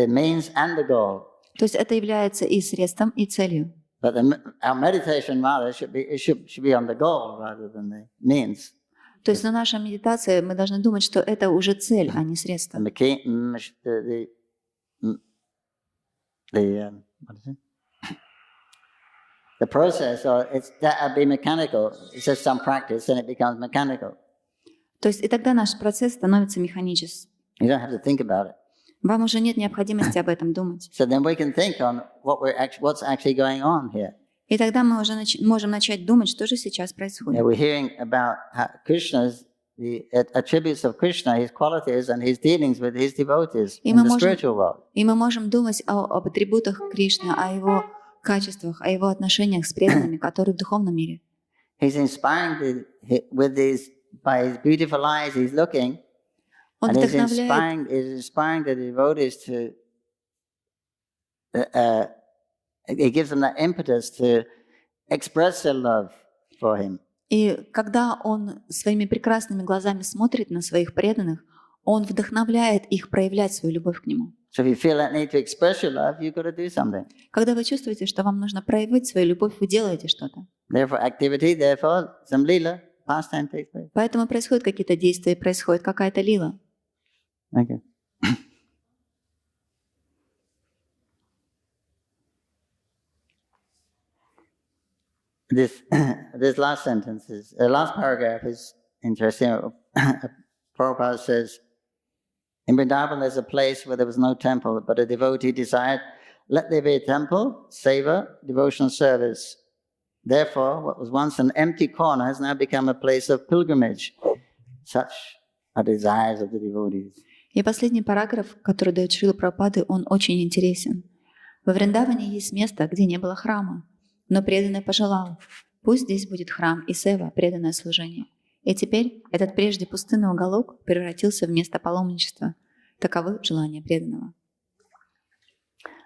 means and the goal. То есть это является и средством, и целью. But our meditation rather should be on the goal rather than the means. То есть на нашей медитации мы должны думать, что это уже цель, а не средство. And the process, or it's that be mechanical. It's just some practice, and it becomes mechanical. То есть и тогда наш процесс становится механическим. You don't have to think about it. Вам уже нет необходимости об этом думать. So then we can think on what's actually going on here. И тогда мы уже можем начать думать, что же сейчас происходит. We're hearing about Krishna's the attributes of Krishna, his qualities, and his dealings with his devotees in the spiritual world. И мы можем думать об атрибутах Кришны, о его качествах, о его отношениях с преданными, которые в духовном мире. He's inspiring by his beautiful eyes. He's looking. Он And he's вдохновляет, inspiring the devotees to, he gives them that impetus to express their love for him. и когда он своими прекрасными глазами смотрит на своих преданных, он вдохновляет их проявлять свою любовь к нему. So if you feel that need to express your love, you've got to do something. Когда вы чувствуете, что вам нужно проявить свою любовь, вы делаете что-то. Therefore activity, therefore some lila. pastime takes place. Поэтому происходят какие-то действия, происходит какая-то лила. Okay. This last sentence is, last paragraph is interesting. Prabhupada says, in Vrindavan there's a place where there was no temple, but a devotee desired, let there be a temple, seva, devotional service. Therefore, what was once an empty corner has now become a place of pilgrimage. Such are desires of the devotees. И последний параграф, который дает Шрила Прабхупады, он очень интересен. Во Вриндаване есть место, где не было храма, но преданный пожелал, пусть здесь будет храм и сева, преданное служение. И теперь этот прежде пустынный уголок превратился в место паломничества. Таковы желания преданного.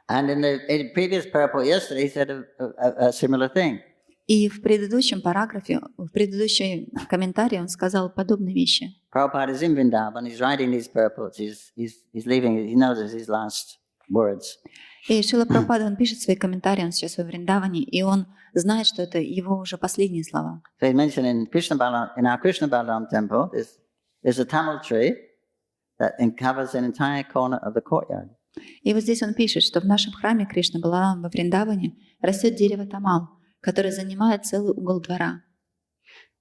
And in the previous purport yesterday, he said a similar thing. И в предыдущем параграфе, в предыдущем комментарии он сказал подобные вещи. Prabhupada is in Vrindavan, he's writing these purports, he's leaving, he knows it's his last words. И Шрила Прабхупада, он пишет свои комментарии, он сейчас во Вриндаване, и он знает, что это его уже последние слова. So he mentioned in our Krishna Balaram temple, there's a tamil tree that covers an entire corner of the courtyard. И вот здесь он пишет, что в нашем храме Кришна Баларам во Вриндаване растет дерево тамал, которое занимает целый угол двора.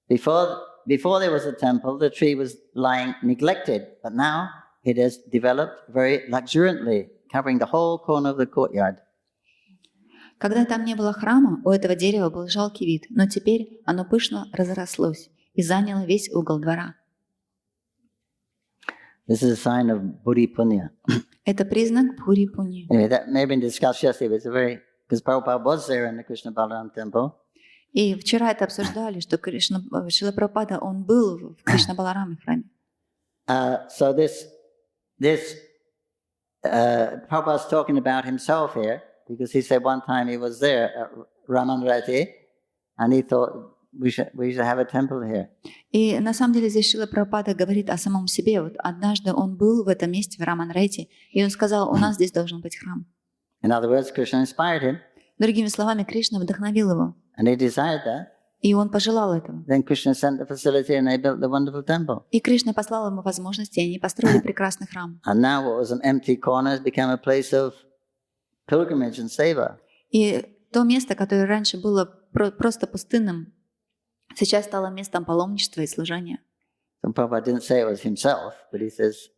Before there was a temple, the tree was lying neglected, but now it has developed very luxuriantly, covering the whole corner of the courtyard. Когда там не было храма, у этого дерева был жалкий вид, но теперь оно пышно разрослось и заняло весь угол двора. This is a sign of Buddhi Punya. Это признак Бхури Пуни. Anyway, that may have been discussed yesterday, but because Prabhupada was there in the Krishna Balaram temple. И вчера это обсуждали, что Шрила Прабхупада, он был в Кришна Балараме храме. So Prabhupada's talking about himself here, because he said one time he was there at Ramanrati, and he thought we should have a temple here. И на самом деле здесь Шрила Прабхупада говорит о самом себе. Вот однажды он был в этом месте, в Раман-Райте, и он сказал, у нас здесь должен быть храм. In other words, Krishna inspired him. Другими словами, Кришна вдохновил его. And he desired that. И он пожелал этого. Then Krishna sent the facility and they built the wonderful temple. И Кришна послал ему возможности, и они построили прекрасный храм. And now what was an empty corner has become a place of pilgrimage and seva. И то место, которое раньше было просто пустынным, сейчас стало местом паломничества и служения. So Prabhupada didn't say it was himself, but he says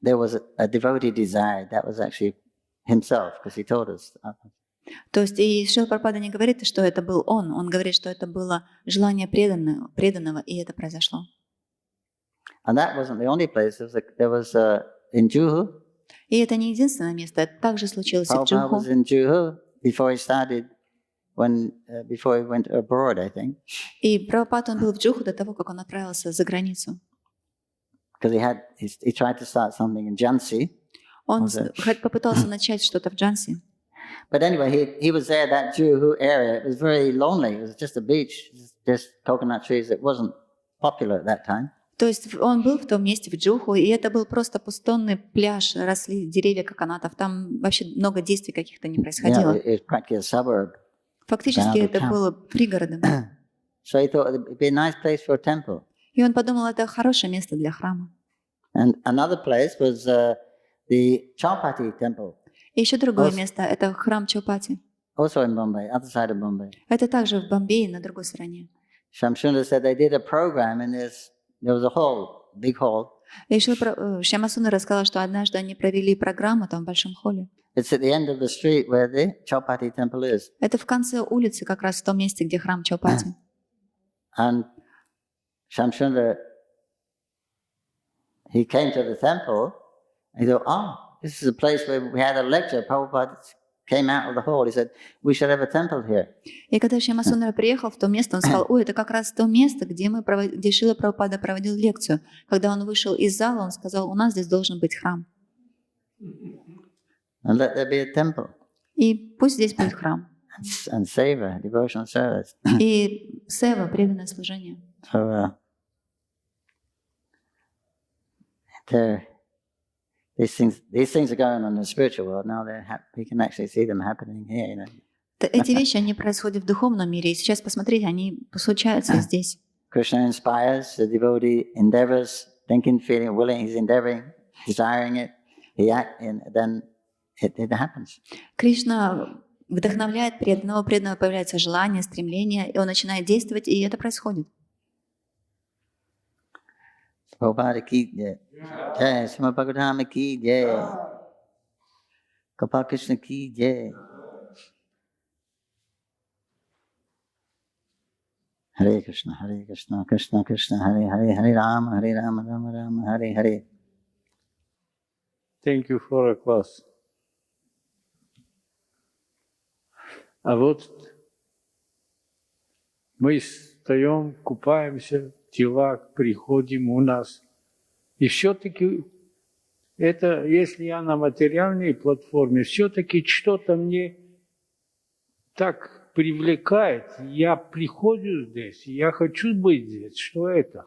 there was a devotee desire. That was actually himself, because he told us. То есть и Шрила Прабхупада не говорит, что это был он говорит, что это было желание преданного, и это произошло. And that wasn't the only place. There was in Juhu. И это не единственное место, это также случилось и в Prabhupada Джуху. was in Juhu before he started, before he went abroad, I think. И Прабхупада, он был в Джуху до того, как он отправился за границу. Because he tried to start something in Jhansi. Он попытался начать что-то в Джанси. But anyway, he was there, that Juhu area. It was very lonely. It was just a beach, just coconut trees. It wasn't popular at that time. То есть он был в том месте, в Джуху, и это был просто пустынный пляж, росли деревья коконатов. Там вообще много действий каких-то не происходило. It was practically a suburb. Фактически это было пригородом. So he thought it'd be a nice place for a temple. И он подумал, это хорошее место для храма. And another place was the Chaupati temple. И еще другое место – это храм Чаупати. Also in Bombay, other side of Bombay. Это также в Бомбее, на другой стороне. Shamsundar said they did a program and there was a hall, big hall. И еще Шьяма Сундар рассказала, что однажды они провели программу там в большом холле. It's at the end of the street where the Chaupati temple is. Это в конце улицы, как раз в том месте, где храм Чаупати. And Shamsundar, he came to the temple and he thought, this is a place where we had a lecture. Prabhupada came out of the hall. He said, we should have a temple here. И когда Шьяма Сундар приехал в то место, он сказал, это как раз то место, где Шрила Прабхупада проводил лекцию. Когда он вышел из зала, он сказал, у нас здесь должен быть храм. And let there be a temple. И пусть здесь будет храм. And seva, devotional service. И сева, преданное служение. So, these things are going on in the spiritual world now. We can actually see them happening here. You know. Эти вещи, они происходят в духовном мире, и сейчас, посмотрите, они случаются здесь. Krishna inspires, the devotee endeavors, thinking, feeling, willing, he's endeavoring, desiring it, and then it happens. Кришна вдохновляет преданного, преданного появляется желание, стремление, и он начинает действовать, и это происходит. Prabhupada ki jai. Jai Shrimad Bhagavatam ki jai. Gopal Krishna ki jai. Hare Krishna, Krishna Krishna, Hare Hare, Hare Rama, Rama Rama, Hare Hare. Thank you for a class. А вот мы встаем, купаемся, тела приходим у нас. И все-таки это, если я на материальной платформе, все-таки что-то мне так привлекает. Я прихожу здесь, я хочу быть здесь. Что это?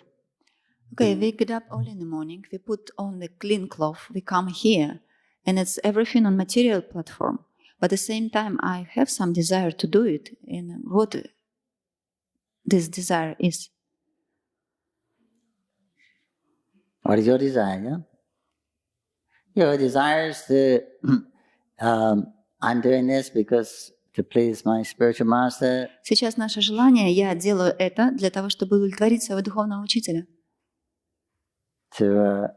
Okay, we get up early in the morning, we put on the clean cloth, we come here, and it's everything on material platform. But at the same time, I have some desire to do it. And what this desire is? What is your desire? Yeah? Your desire is to, I'm doing this because to please my spiritual master. Сейчас наше желание, я делаю это для того, чтобы удовлетворить своего духовного учителя. To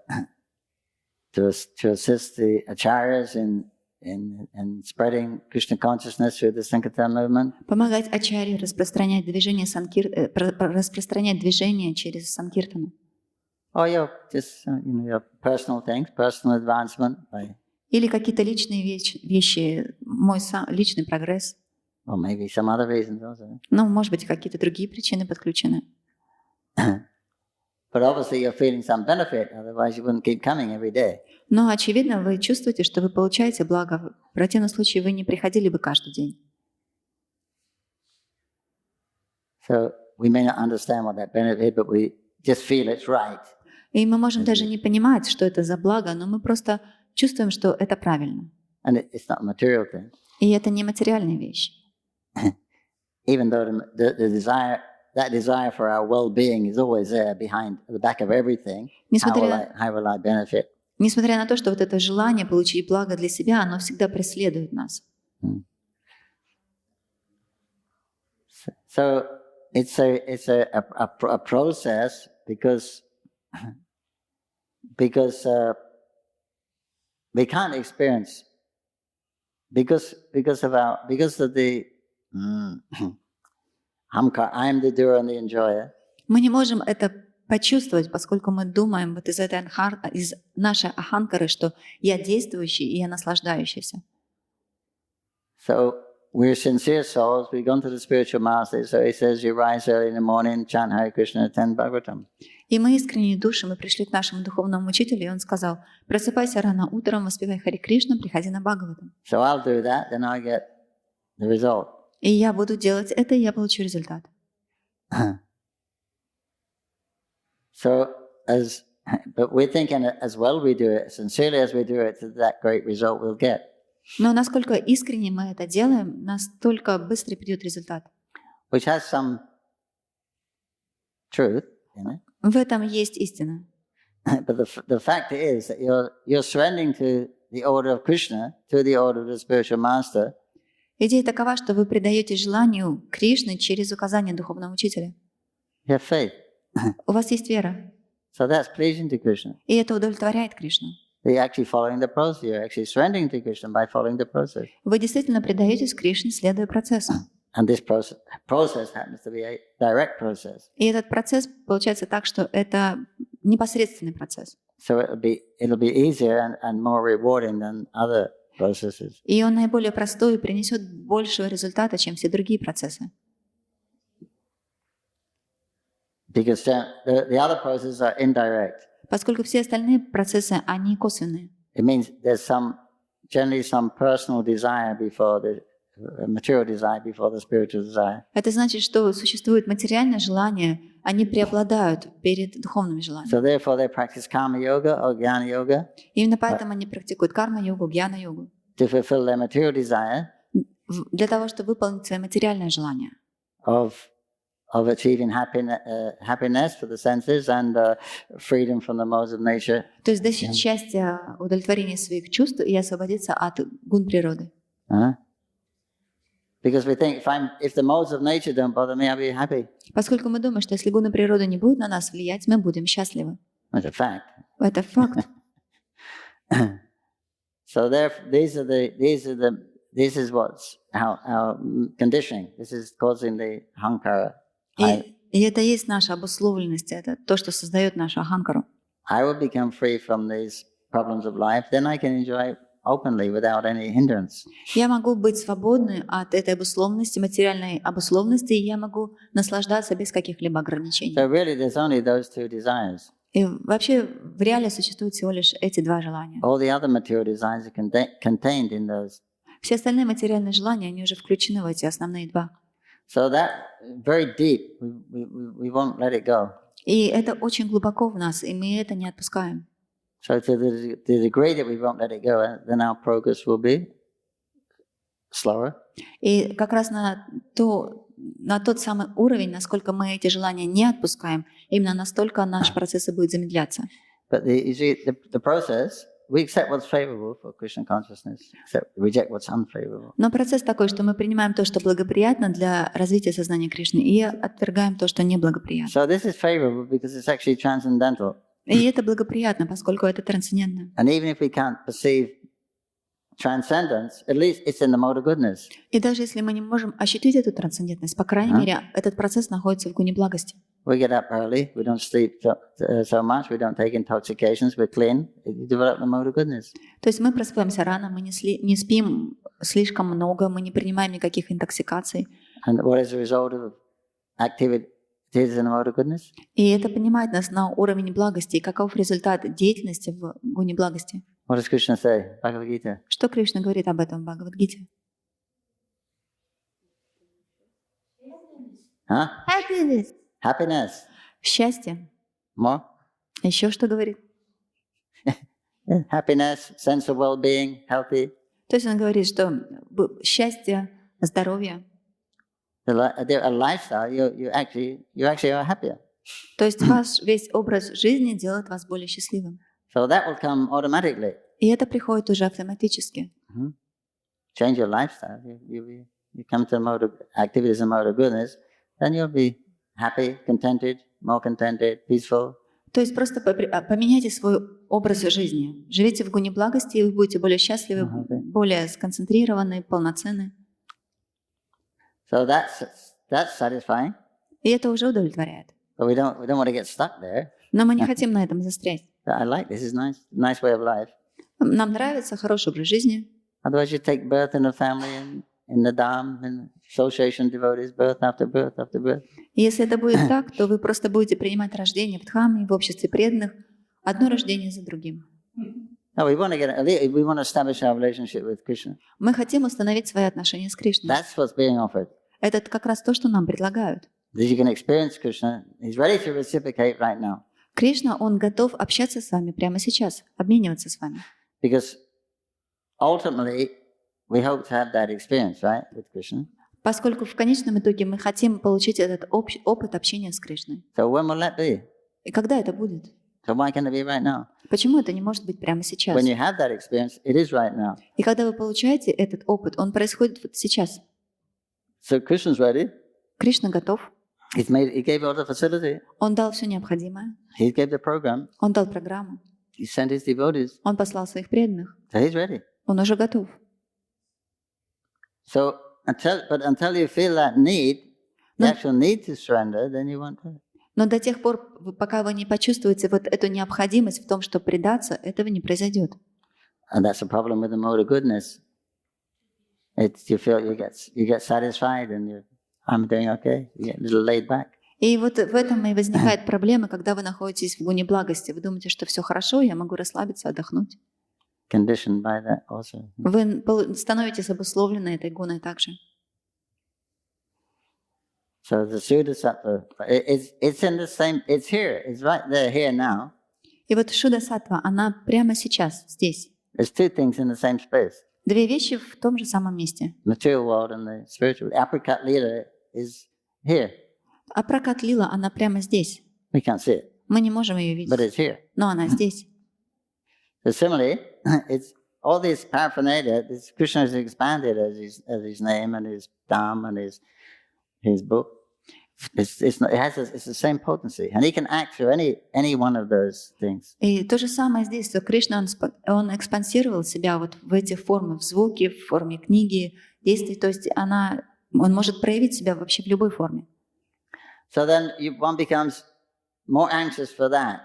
assist the acharyas in spreading Krishna consciousness through the Sankirtan movement. Помогать ачарье распространять движение распространять движение через санкиртану. Or your just your personal things, personal advancement by. Или какие-то личные вещи, мой личный прогресс. Or maybe some other reasons also. Ну, может быть, какие-то другие причины подключены. But obviously you're feeling some benefit, otherwise you wouldn't keep coming every day. Но, очевидно, вы чувствуете, что вы получаете благо. В противном случае вы не приходили бы каждый день. So we may not understand what that benefit, but we just feel it's right. И мы можем даже не понимать, что это за благо, но мы просто чувствуем, что это правильно. And it's not a material thing. И это не материальная вещь. Even though the desire, that desire for our well-being is always there behind the back of everything. How will I benefit? Несмотря на то, что вот это желание получить благо для себя, оно всегда преследует нас. So it's a process because we can't experience because of the I am the doer and the enjoyer. Мы не можем это почувствовать, поскольку мы думаем вот из нашей аханкары, что я действующий и я наслаждающийся. So we're sincere souls. We've gone to the spiritual master. So he says, you rise early in the morning, chant Hare Krishna, attend Bhagavatam. И мы искренние души, мы пришли к нашему духовному учителю, и он сказал: просыпайся рано утром, воспевай Харе Кришна, приходи на Бхагаватам. So I'll do that, then I get the result. И я буду делать это, и я получу результат. So but we're thinking as well we do it, sincerely as we do it, that great result we'll get. Но насколько искренне мы это делаем, настолько быстро придет результат. Which has some truth in it. В этом есть истина. But the fact is that you're surrendering to the order of Krishna, to the order of the spiritual master. Идея такова, что вы предаете желанию Кришны через указание духовного учителя. You have faith. У вас есть вера. So that's pleasing to Krishna. И это удовлетворяет Кришну. You're actually following the process. You're actually surrendering to Krishna by following the process. Вы действительно предаетесь Кришне, следуя процессу. And this process happens to be a direct process. И этот процесс получается так, что это непосредственный процесс. So it'll be easier and more rewarding than other processes. И он наиболее простой и принесет большего результата, чем все другие процессы. Because the other processes are indirect. Поскольку все остальные процессы, они косвенные. It means there's generally some personal desire before the material desire before the spiritual desire. Это значит, что существует материальное желание, они преобладают перед духовными желаниями. So therefore they practice karma yoga or jnana yoga. Именно поэтому они практикуют карма-йогу, гьяна-йогу. To fulfill their material desire. Для того, чтобы выполнить свое материальное желание. Of of achieving happiness for the senses and freedom from the modes of nature. То есть достичь счастья, удовлетворения своих чувств и освободиться от гун природы. Because we think if the modes of nature don't bother me, I'll be happy. Поскольку мы думаем, что если гуны природы не будут на нас влиять, мы будем счастливы. That's a fact. Это факт. So this is what's our conditioning. This is causing the hankara. И это есть наша обусловленность, это то, что создает нашу аханкару. I will become free from these problems of life, then I can enjoy openly without any hindrance. Я могу быть свободной от этой обусловленности, материальной обусловленности, и я могу наслаждаться без каких-либо ограничений. So really there's only those two desires. И вообще в реале существуют всего лишь эти два желания. All the other material desires are contained in those. Все остальные материальные желания, они уже включены в эти основные два. So that very deep, we won't let it go. И это очень глубоко в нас, и мы это не отпускаем. So to the degree that we won't let it go, then our progress will be slower. И как раз на тот самый уровень, насколько мы эти желания не отпускаем, именно настолько наш процесс и будет замедляться. But the process, we accept what's favorable for Krishna consciousness, reject what's unfavorable. Но процесс такой, что мы принимаем то, что благоприятно для развития сознания Кришны, и отвергаем то, что неблагоприятно. So this is favorable because it's actually transcendental. И это благоприятно, поскольку это трансцендентно. And even if we can't perceive transcendence, at least it's in the mode of goodness. И даже если мы не можем ощутить эту трансцендентность, по крайней мере, этот процесс находится в гуне благости. We get up early, we don't sleep so much, we don't take intoxications, we're clean. You develop the mode of goodness. То есть мы просыпаемся рано, мы не спим слишком много, мы не принимаем никаких интоксикаций. And what is the result of activity in the mode of goodness? И это поднимает нас на уровень благости. И каков результат деятельности в гуне благости? What does Krishna say? Bhagavad Gita. Что Кришна говорит об этом в Бхагават-гите? Huh? Happiness. Happiness. Счастье. More? Еще что говорит? Happiness, sense of well-being, healthy. То есть он говорит, что счастье, здоровье. A lifestyle, you actually are happier. То есть ваш весь образ жизни делает вас более счастливым. So that will come automatically. И это приходит уже автоматически. Change your lifestyle. You come to the mode of activities and mode of goodness, then you'll be happy, contented, more contented, peaceful. То есть просто поменяйте свой образ жизни. Живите в гуне благости, и вы будете более счастливы, более сконцентрированы, полноценны. So that's satisfying. И это уже удовлетворяет. But we don't want to get stuck there. Но мы не хотим на этом застрять. I like this. It's nice way of life. Нам нравится хороший образ жизни. Otherwise, you take birth in a family, in the Dham, in association devotees, birth after birth after birth. И если это будет так, то вы просто будете принимать рождение в Дхаме, в обществе преданных, одно рождение за другим. No, we want to establish our relationship with Krishna. Мы хотим установить свои отношения с Кришной. That's what's being offered. Это как раз то, что нам предлагают. That you can experience Krishna. He's ready to reciprocate right now. Кришна, Он готов общаться с вами прямо сейчас, обмениваться с вами. Because ultimately, we hope to have that experience, right, with Krishna. Поскольку в конечном итоге мы хотим получить этот опыт общения с Кришной. So when will that be? И когда это будет? So why can't it be right now? Почему это не может быть прямо сейчас? When you have that experience, it is right now. И когда вы получаете этот опыт, он происходит вот сейчас. So Krishna's ready. Кришна готов. He gave all the facility. Он дал все необходимое. He gave the program. Он дал программу. He sent his devotees. Он послал своих преданных. So he's ready. Он уже готов. So until you feel that need, the actual need to surrender, then you won't do it. Но до тех пор, пока вы не почувствуете вот эту необходимость в том, чтобы предаться, этого не произойдет. And that's the problem with the mode of goodness. You feel you get satisfied and I'm doing okay. You get a little laid back. И вот в этом и возникает проблема, когда вы находитесь в гуне благости. Вы думаете, что все хорошо, я могу расслабиться, отдохнуть. Conditioned by that also. Вы становитесь обусловлены этой гуной также. So the Suddha-sattva, it's in the same, it's here, it's right there, here now. И вот Шуда-саттва, она прямо сейчас, здесь. There's two things in the same space. Две вещи в том же самом месте. Material world and the spiritual. The apricot leader is here. А пракат лила, она прямо здесь. We can't see it, Мы не можем ее but видеть, it's here. но она здесь. So similarly, it's all this paraphernalia. This Krishna has expanded as his name and his Dham and his book. It's the same potency, and he can act through any one of those things. И то же самое здесь, что Кришна, он экспансировал себя вот в эти формы, в звуке, в форме книги, действий. То есть он может проявить себя вообще в любой форме. So then one becomes more anxious for that,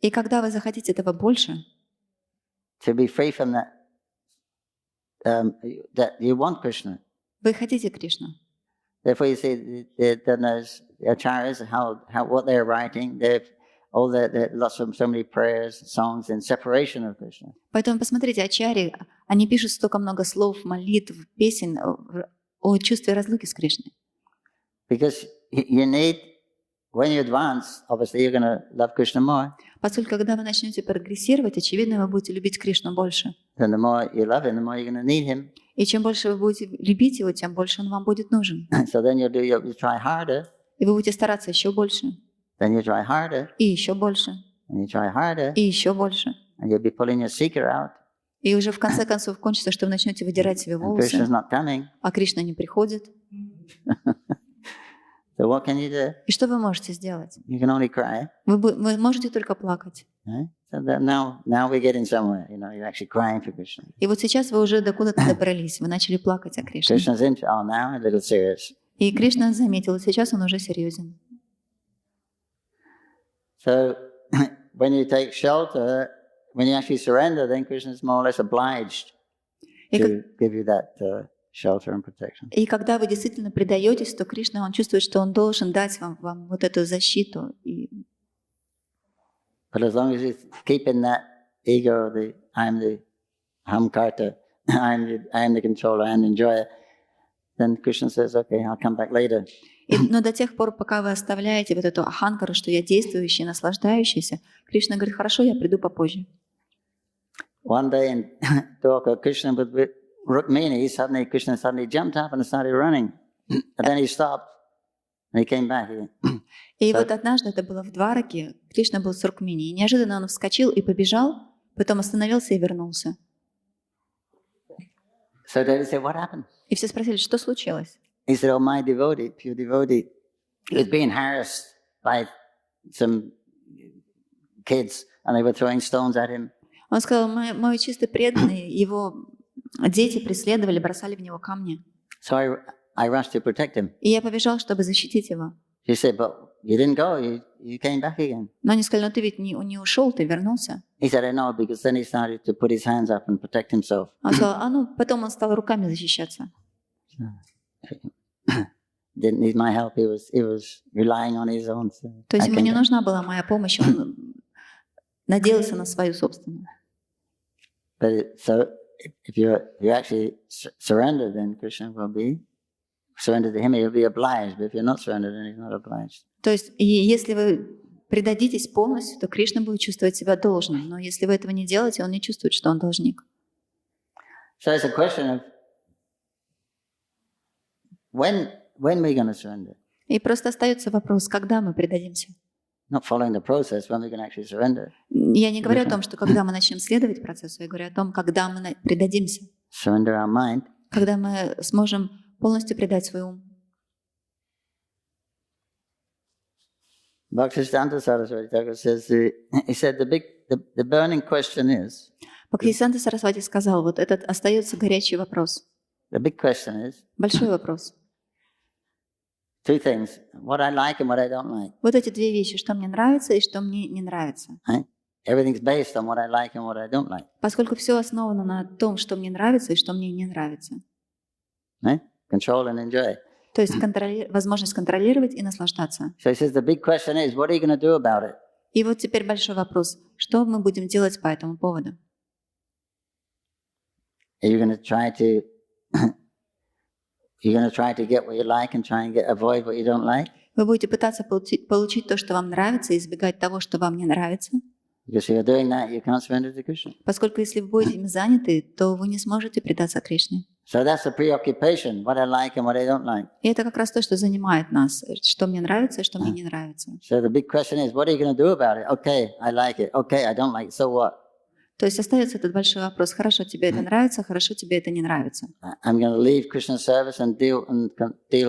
И когда вы захотите этого больше, to be free from that, that you want Krishna. вы хотите Кришну. Therefore, you see the acharyas, what they're writing, they've lots of so many prayers, songs in separation of Krishna. Поэтому посмотрите, ачарьи, они пишут столько много слов, молитв, песен о чувстве разлуки с Кришной. Because you need, when you advance, obviously you're going to love Krishna more. Поскольку когда вы начнете прогрессировать, очевидно, вы будете любить Кришну больше. Then the more you love him, the more you're going to need him. И чем больше вы будете любить его, тем больше он вам будет нужен. So then you try harder. И вы будете стараться еще больше. Then you try harder. И еще больше. And you try harder. И еще больше. And you'll be pulling your seeker out. И уже в конце концов кончится, что вы начнете выдирать себе волосы, Krishna's not coming. а Кришна не приходит. So what can you do? И что вы можете сделать? You can only cry. Вы можете только плакать. Right? So that now we're getting somewhere. You're actually crying for Krishna. И вот сейчас вы уже до куда-то добрались, вы начали плакать о Кришне. Krishna's now a little serious. И Кришна заметил, сейчас он уже серьезен. So when you take shelter, when you actually surrender, then Krishna is more or less obliged to give you that shelter and protection. И когда вы действительно предаетесь, то Кришна, он чувствует, что он должен дать вам вот эту защиту. But as long as you keep in that ego, I'm the hamkarta, I'm the controller, I'm the enjoyer, then Krishna says, okay, I'll come back later. Но до тех пор, пока вы оставляете вот эту аханкару, что я действующий, наслаждающийся, Кришна говорит, хорошо, я приду попозже. One day in Dwarka, Krishna was with Rukmini, Krishna suddenly jumped up and started running. And then he stopped and he came back again. И вот однажды, это было в Двараке, Кришна был с Рукмини, и неожиданно он вскочил и побежал, потом остановился и вернулся. So they said, what happened? И все спросили, что случилось? He said, oh, my devotee, pure devotee, he was being harassed by some kids and they were throwing stones at him. Он сказал, мой чистый преданный, его дети преследовали, бросали в него камни. So I rushed to protect him. И я побежал, чтобы защитить его. He said, but you didn't go, you came back again. Но они сказали, ну ты ведь не ушел, ты вернулся. He said, I know, because then he started to put his hands up and protect himself. Он сказал, потом он стал руками защищаться. Didn't need my help, he was relying on his own. То есть ему не нужна была моя помощь, он надеялся на свою собственную. But so if you actually surrender, then Krishna will be surrendered to him. He'll be obliged. But if you're not surrendered, then he's not obliged. То есть, если вы предадитесь полностью, то Кришна будет чувствовать себя должным. Но если вы этого не делаете, он не чувствует, что он должник. So it's a question of when we're going to surrender. И просто остается вопрос, когда мы предадимся. Not following the process, when we can actually surrender. Я не говорю о том, что когда мы начнем следовать процессу, я говорю о том, когда мы предадимся. Surrender our mind. Когда мы сможем полностью предать свой ум. Bhaktisiddhanta Saraswati Thakur says, he said the burning question is. Бхактисиддханта Сарасвати сказал, вот этот остается горячий вопрос. The big question is. Большой вопрос. Two things: what I like and what I don't like. Вот эти две вещи, что мне нравится и что мне не нравится. Right? Everything's based on what I like and what I don't like. Поскольку все основано на том, что мне нравится и что мне не нравится. Right? Control and enjoy. То есть возможность контролировать и наслаждаться. So he says the big question is, what are you going to do about it? И вот теперь большой вопрос, что мы будем делать по этому поводу? Are you going to try to get what you like and try and avoid what you don't like? Вы будете пытаться получить то, что вам нравится, и избегать того, что вам не нравится. Because if you're doing that, you can't surrender to Krishna. Поскольку если вы будете им заняты, то вы не сможете предаться Кришне. So that's the preoccupation, what I like and what I don't like. И это как раз то, что занимает нас, что мне нравится и что мне не нравится. So the big question is, what are you going to do about it? Okay, I like it. Okay, I don't like it. So what? То есть остается этот большой вопрос. Хорошо, тебе это нравится, хорошо, тебе это не нравится. I'm going to leave Krishna service and deal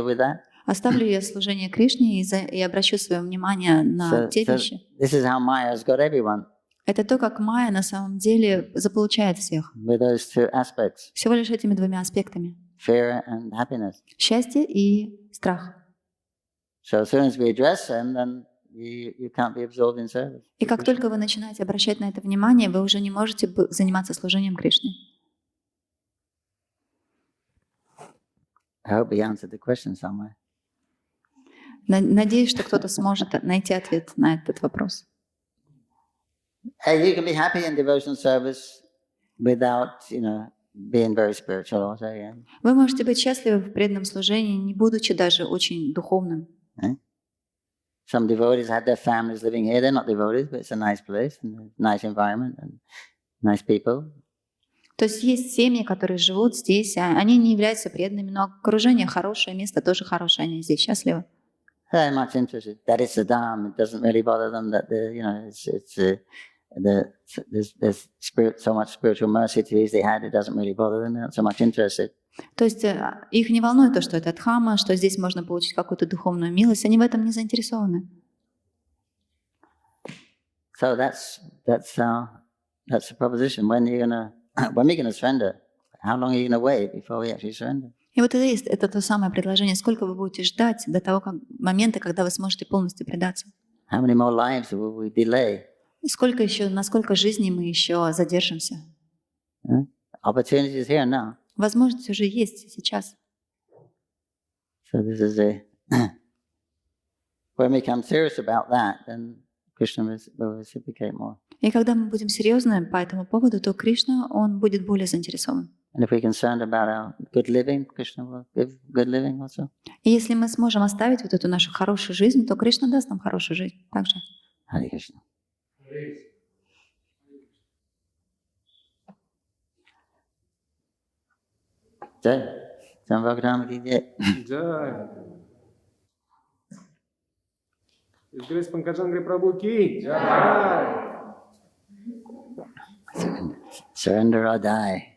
with that. Оставлю я служение Кришне и обращу свое внимание на те вещи. This is how Maya's got everyone. Это то, как Майя на самом деле заполучает всех. With those two aspects, Всего лишь этими двумя аспектами. fear and happiness. Счастье и страх. So as soon as we address them, then you can't be absorbed in service. И как только вы начинаете обращать на это внимание, вы уже не можете заниматься служением Кришне. I hope we answered the question somewhere. Надеюсь, что кто-то сможет найти ответ на этот вопрос. You can be happy in devotional service without, being very spiritual also. Yeah. Вы можете быть счастливы в преданном служении, не будучи даже очень духовным. Some devotees have their families living here. They're not devotees, but it's a nice place and a nice environment and nice people. То есть есть семьи, которые живут здесь, они не являются преданными, но окружение хорошее, место тоже хорошее, они здесь счастливы. They're much interested that it's the Dham. It doesn't really bother them that there's so much spiritual mercy to these they had. It doesn't really bother them. They're not so much interested. То есть их не волнует то, что это Дхамма, что здесь можно получить какую-то духовную милость, они в этом не заинтересованы. So that's the proposition. When we're gonna surrender? How long are you gonna wait before we actually surrender? И вот это то самое предложение. Сколько вы будете ждать до того момента, когда вы сможете полностью предаться? How many more lives will we delay? На сколько жизней мы еще задержимся? Opportunities here now. Возможность уже есть сейчас. So this is when we become serious about that, then Krishna will reciprocate more. И когда мы будем серьезны по этому поводу, то Кришна, он будет более заинтересован. And if we're concerned about our good living, Krishna will give good living also. И если мы сможем оставить вот эту нашу хорошую жизнь, то Кришна даст нам хорошую жизнь также. Hare Krishna. Jai. Shrimad Bhagavatam ki jai. Jai. His Grace Pankajanghri Prabhu ki jai. Surrender or die.